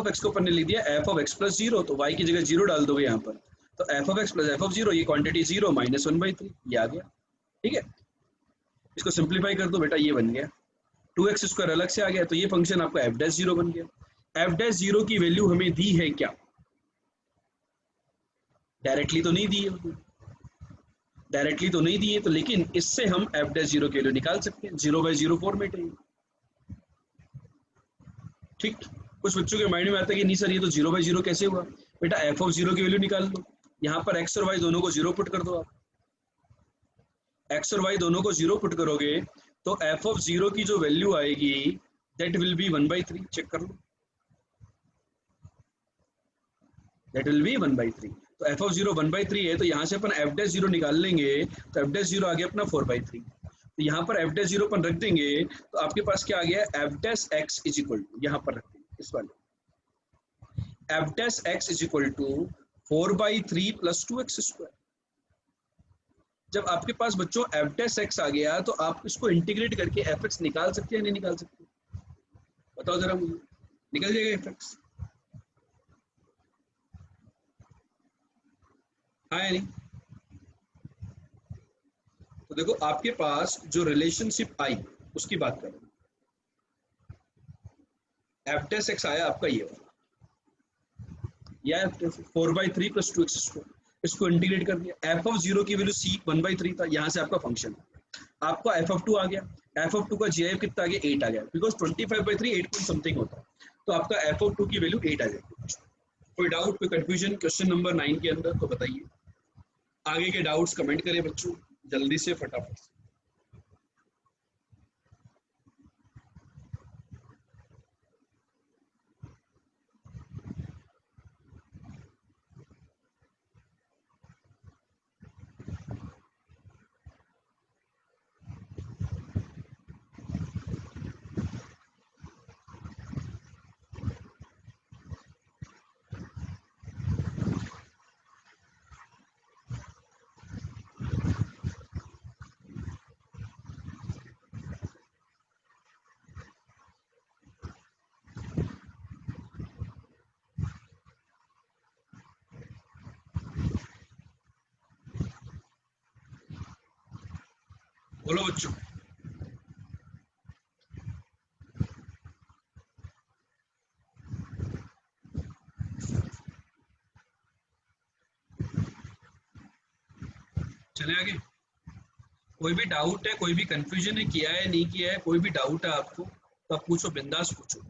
एक्स को अपन ने लिख दिया F of x plus zero, तो y की जगह जीरो डाल दोगे यहाँ पर, तो F of x plus F of zero, ये क्वांटिटी जीरो माइनस 1/3, ये आ गया। ठीक है, इसको सिंप्लीफाई कर दो बेटा, ये बन गया 2x स्क्वायर अलग से आ गया, तो ये फंक्शन आपका एफ डैश जीरो बन गया। एफ डैश जीरो की वैल्यू हमें दी है क्या, डायरेक्टली तो नहीं दी है, डायरेक्टली तो नहीं दी है, तो लेकिन इससे हम एफ डैश जीरो की वैल्यू निकाल सकते हैं, 0/0 फॉर्मेट है। ठीक, कुछ बच्चों के माइंड में आता है कि नहीं सर ये तो 0/0 कैसे हुआ, बेटा एफ ऑफ जीरो की वैल्यू निकाल लो, यहाँ पर एक्स और वाई दोनों को जीरो पुट कर दो आप, एक्स और वाई दोनों को जीरो पुट करोगे तो एफ ऑफ जीरो की जो वैल्यू आएगी दैट विल बी 1/3, चेक कर लो, दैट विल बी 1/3। तो एफ ऑफ जीरो 1/3 है, तो यहाँ से अपन एफ डैश जीरो निकाल लेंगे, तो एफ डैश जीरो आ गया अपना 4/3, तो यहाँ पर एफ डैश जीरो अपन रख देंगे, तो आपके पास क्या आ गया, F dash x is equal to, यहाँ पर रख देंगे इस वाले, F dash x is equal to 4/3 plus 2x square. जब आपके पास बच्चों एफ डैश एक्स आ गया तो आप इसको इंटीग्रेट करके एफ एक्स निकाल सकते हैं नहीं निकाल सकते, बताओ जरा मुझे, निकल जाएगा एफ एक्स, हाँ या नहीं। तो देखो आपके पास जो रिलेशनशिप आई उसकी बात करें, एफ डैश एक्स आया आपका ये वाला, या 4/3 प्लस 2x स्क्वायर, इसको इंटीग्रेट कर दिया, एफ ऑफ जीरो की वैल्यू सी 1/3 था, यहाँ से आपका फंक्शन आपका एफ ऑफ टू आ गया, एफ ऑफ टू का जी कितना आ गया, 8 आ गया, बिकॉज 25/3 8 पॉइंट समथिंग होता है, तो आपका एफ ऑफ टू की वैल्यू 8 आ जाएगी। कोई डाउट कोई कंफ्यूजन क्वेश्चन नंबर 9 के अंदर तो बताइए, आगे के डाउट्स कमेंट करें बच्चों जल्दी से फटाफट से। बोलो बच्चों। आगे? कोई भी डाउट है, कोई भी कंफ्यूजन है, किया है नहीं किया है, कोई भी डाउट है आपको तो आप पूछो, बिंदास पूछो,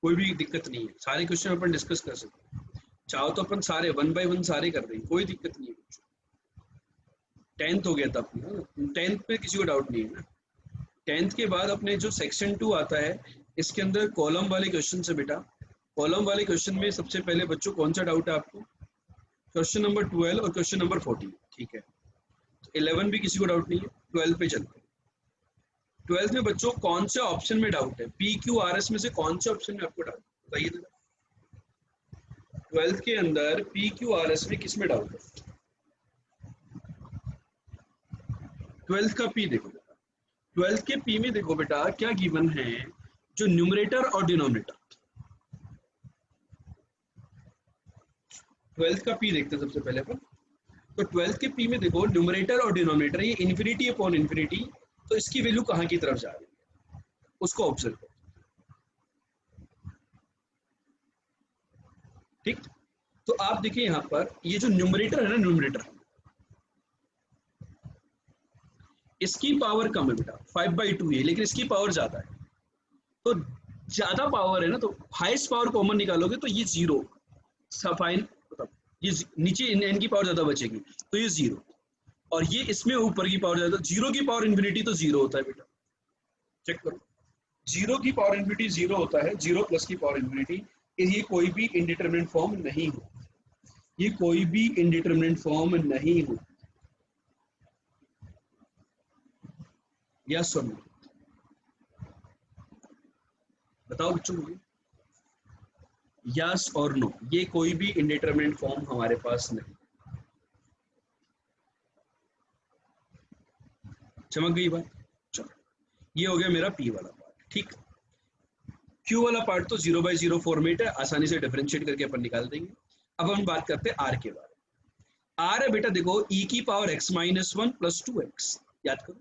कोई भी दिक्कत नहीं है। सारे क्वेश्चन अपन डिस्कस कर सकते हैं, चाहो तो अपन सारे 1 बाय 1 सारे कर देंगे, कोई दिक्कत नहीं है। पूछो, 10th हो गया था अपना, 10th में किसी को डाउट नहीं है ना। 10th के बाद अपने जो सेक्शन 2 आता है, इसके अंदर कॉलम वाले क्वेश्चन से बेटा, कॉलम वाले क्वेश्चन में सबसे पहले बच्चों कौन सा डाउट है आपको? क्वेश्चन नंबर 12 और क्वेश्चन नंबर 14, ठीक है। 11 भी किसी को डाउट नहीं है, 12 पे चलते हैं। 12th में बच्चों कौन से ऑप्शन में डाउट है? पी क्यू आर एस में से कौन से ऑप्शन में आपको डाउट बताइए जरा। 12th के अंदर पी क्यू आर एस में किस में डाउट है? 12th का पी देखो बेटा, 12th के पी में देखो बेटा क्या गिवन है, जो न्यूमरेटर और डिनोमिनेटर। 12th का पी देखते हैं सबसे पहले अपन। तो 12th के पी में देखो न्यूमरेटर और डिनोमिनेटर, ये इन्फिनिटी अपॉन इन्फिनिटी, तो इसकी वैल्यू कहाँ की तरफ जा रही है उसको ऑब्जर्व करो, ठीक। तो आप देखिए यहाँ पर ये जो न्यूमरेटर है ना, न्यूमरेटर इसकी पावर कम है बेटा, 5/2 है, लेकिन इसकी पावर ज्यादा है। तो ज्यादा पावर है ना, तो हाईएस्ट पावर कॉमन निकालोगे तो ये 0 सफाइन, मतलब ये नीचे n की पावर ज्यादा बचेगी तो ये 0, और ये इसमें ऊपर की पावर ज्यादा, 0 की पावर इन्फिनिटी तो 0 होता है बेटा, चेक करो। 0 की पावर इन्फिनिटी 0 होता है, 0 प्लस की पावर इन्फिनिटी। ये कोई भी इंडिटरमिनेट फॉर्म नहीं हो, ये कोई भी इंडिटरमिनेट फॉर्म नहीं हो। यस और नो बताओ बच्चों मुझे, यस और नो, ये कोई भी इंडिटरमिनेट फॉर्म हमारे पास नहीं। चमक गई बात? चलो, ये हो गया मेरा पी वाला पार्ट, ठीक। क्यू वाला पार्ट तो 0/0 फॉर्मेट है, आसानी से डिफरेंशिएट करके अपन निकाल देंगे। अब हम बात करते हैं आर के बारे में। आर है बेटा देखो e की पावर x - 1 + 2x, याद करो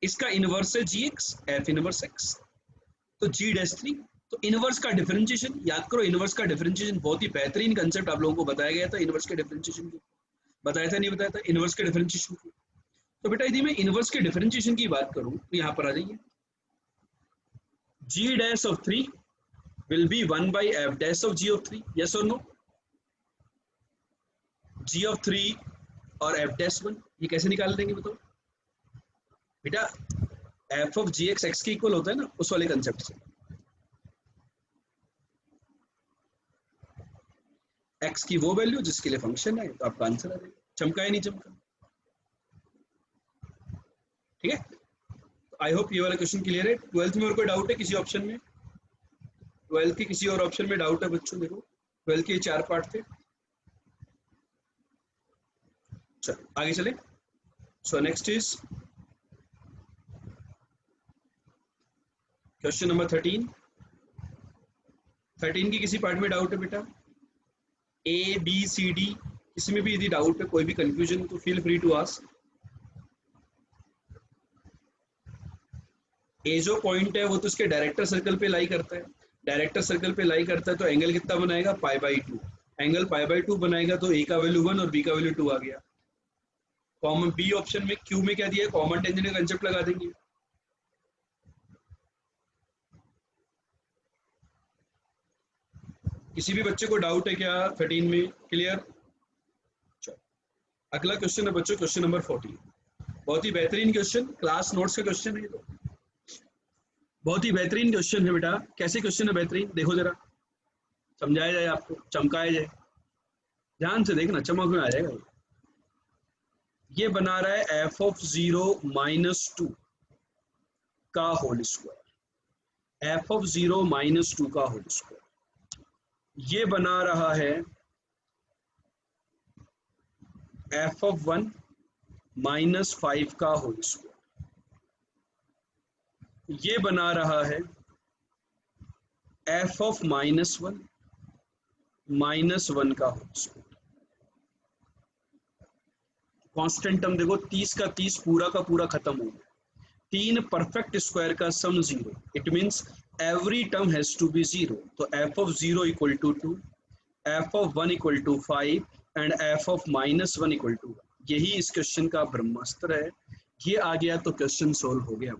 इसका इनवर्स है gx, f इनवर्स x, तो g'3। तो इनवर्स का डिफरेंशिएशन याद करो, इनवर्स का डिफरेंशिएशन बहुत ही बेहतरीन कंसेप्ट आप लोगों को बताया गया था, इनवर्स के डिफरेंशिएशन को बताया था नहीं बताया था, इनवर्स के डिफरेंशिएशन को। तो बेटा यदि मैं इनवर्स के डिफरेंशिएशन की बात करूं तो यहाँ पर आ जाइए, g'(3) will be 1/f' of g(3), yes or no? g(3) और f'(1) ये कैसे निकाल देंगे बताओ बेटा? f of gx x के इक्वल होता है ना, उस वाले कंसेप्ट से। x की वो वैल्यू जिसके लिए फंक्शन है, तो आपका आंसर आ जाएगा। चमका या नहीं चमका? ठीक है, आई होप ये वाला क्वेश्चन क्लियर है। 12th में और कोई डाउट है किसी ऑप्शन में? 12th के किसी और ऑप्शन में डाउट है बच्चों? देखो 12th के 4 पार्ट थे। चलो आगे चले। So next is question number 13। 13 की किसी पार्ट में डाउट है बेटा? A B C D किसी में भी यदि डाउट है, कोई भी कंफ्यूजन, तो फील फ्री टू आस्क। ए जो पॉइंट है वो तो उसके डायरेक्टर सर्कल पे लाई करता है, डायरेक्टर सर्कल पे लाई करता है तो एंगल कितना बनाएगा? π/2। एंगल π/2 बनाएगा तो ए का वैल्यू 1 और बी का वैल्यू 2 आ गया। कॉमन बी ऑप्शन में क्यू में क्या दिया है? कॉमन टेंजेंट का कंसेप्ट लगा देंगे। किसी भी बच्चे को डाउट है क्या 13 में? क्लियर? चलो अगला क्वेश्चन है बच्चों, क्वेश्चन नंबर 14। बहुत ही बेहतरीन क्वेश्चन, क्लास नोट्स का क्वेश्चन है ये तो, बहुत ही बेहतरीन क्वेश्चन है बेटा। कैसे क्वेश्चन है बेहतरीन? देखो जरा, समझाया जाए आपको, चमकाया जाए, ध्यान से देखना, चमक में आ जाएगा। ये बना रहा है f of 0 - 2 का होल स्क्वायर, f of 0 - 2 का होल स्क्वायर। ये बना रहा है f of 1 - 5 का होल स्क्वायर। ये बना रहा है f of -1 - 1 का होल स्क्वायर। कांस्टेंट टर्म देखो 30 का 30 पूरा का पूरा खत्म हो गया। 3 परफेक्ट स्क्वायर का sum 0, it means every term has to be 0। तो f of 0 = 2, f of 1 = 5 and f of -1 = 1। यही इस क्वेश्चन का ब्रह्मास्त्र है। ये आ गया तो क्वेश्चन सोल्व हो गया।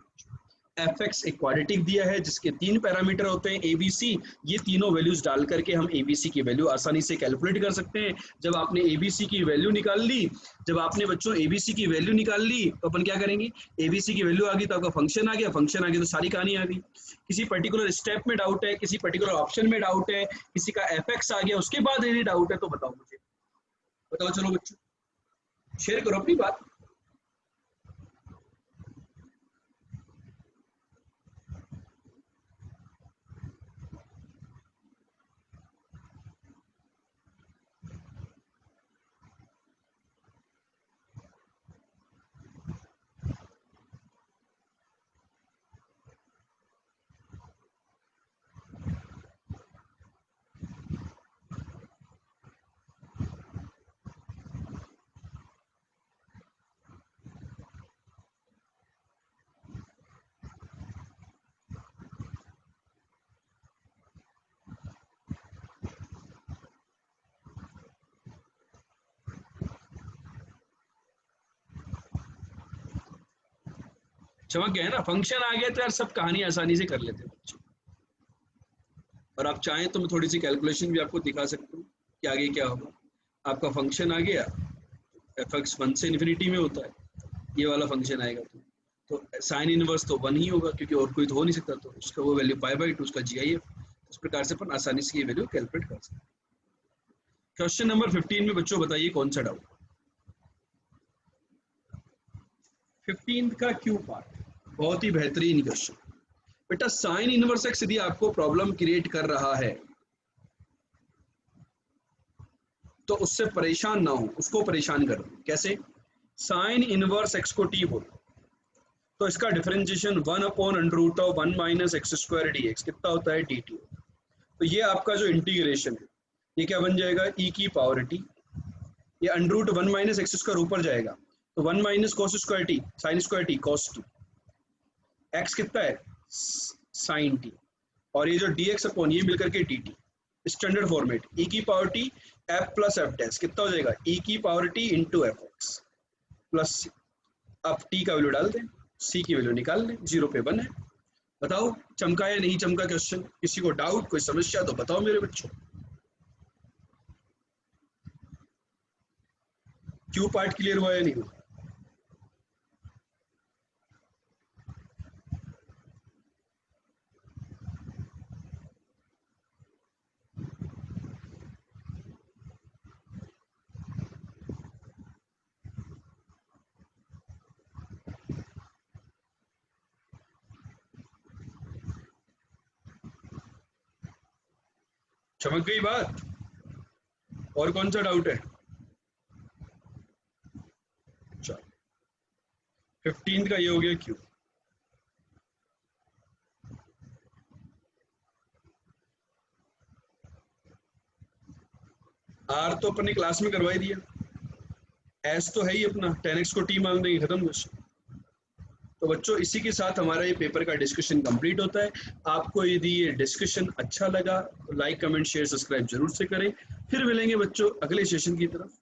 एफ एक्स एक क्वाड्रेटिक दिया है जिसके 3 पैरामीटर होते हैं ए बी सी। ये तीनों वैल्यूज डाल करके हम ए बी सी की वैल्यू आसानी से कैलकुलेट कर सकते हैं। जब आपने ए बी सी की वैल्यू निकाल ली, जब आपने बच्चों ए बी सी की वैल्यू निकाल ली तो अपन क्या करेंगे, ए बी सी की वैल्यू आ गई तो आपका फंक्शन आ गया, फंक्शन आ गया तो सारी कहानी आ गई। किसी पर्टिकुलर स्टेप में डाउट है, किसी पर्टिकुलर ऑप्शन में डाउट है, किसी का एफ एक्स आ गया, उसके बाद यदि डाउट है तो बताओ मुझे, बताओ चलो बच्चों, शेयर करो अपनी बात। चमक गया है ना, फंक्शन आ गया तो यार सब कहानी आसानी से कर लेते हैं बच्चे। और आप चाहें तो मैं थोड़ी सी कैलकुलेशन भी आपको दिखा सकता हूँ कि आगे क्या होगा। आपका फंक्शन आ गया, एफ एक्स 1 से इन्फिनिटी में होता है, ये वाला फंक्शन आएगा तो साइन इनवर्स तो 1 ही होगा क्योंकि और कोई तो हो नहीं सकता, तो उसका वो वैल्यू π/2 उसका GIF। इस प्रकार से अपन आसानी से ये वैल्यू कैलकुलेट कर सकते हैं। क्वेश्चन नंबर 15 में बच्चों बताइए कौन सा डाउट। 15 का क्यू पार्ट बहुत ही बेहतरीन क्वेश्चन। बेटा साइन इनवर्स एक्स यदि आपको प्रॉब्लम क्रिएट कर रहा है तो उससे परेशान ना हो, उसको परेशान करो। कैसे? साइन इनवर्स एक्स को टी बोलो तो इसका डिफरेंशिएशन 1/√1 - x² dx कितना होता है dt। तो ये आपका जो इंटीग्रेशन है ये क्या बन जाएगा, e की पावर t। ये √1 - x² ऊपर जाएगा तो 1 - cos² t sin² t cos t। x कितना है sin t और ये जो dx/ ये मिलकर के dt। स्टैंडर्ड फॉर्मेट e की पावर t f + f' कितना हो जाएगा e की power t × fx plus c। अब t का वैल्यू डाल दें, c की वैल्यू निकाल लें, 0 पे 1 है। बताओ चमका या नहीं चमका क्वेश्चन? किसी को डाउट, कोई समस्या तो बताओ मेरे बच्चों। क्यू पार्ट क्लियर हुआ या नहीं हुआ? चमक गई बात? और कौन सा डाउट है? चलो 15 का ये हो गया क्यू। आर तो अपने क्लास में करवा ही दिया, एस तो है ही अपना, 10x को टी मान देंगे, खत्म क्वेश्चन। तो बच्चों इसी के साथ हमारा ये पेपर का डिस्कशन कंप्लीट होता है। आपको यदि ये डिस्कशन अच्छा लगा तो लाइक कमेंट शेयर सब्सक्राइब जरूर से करें। फिर मिलेंगे बच्चों अगले सेशन की तरफ।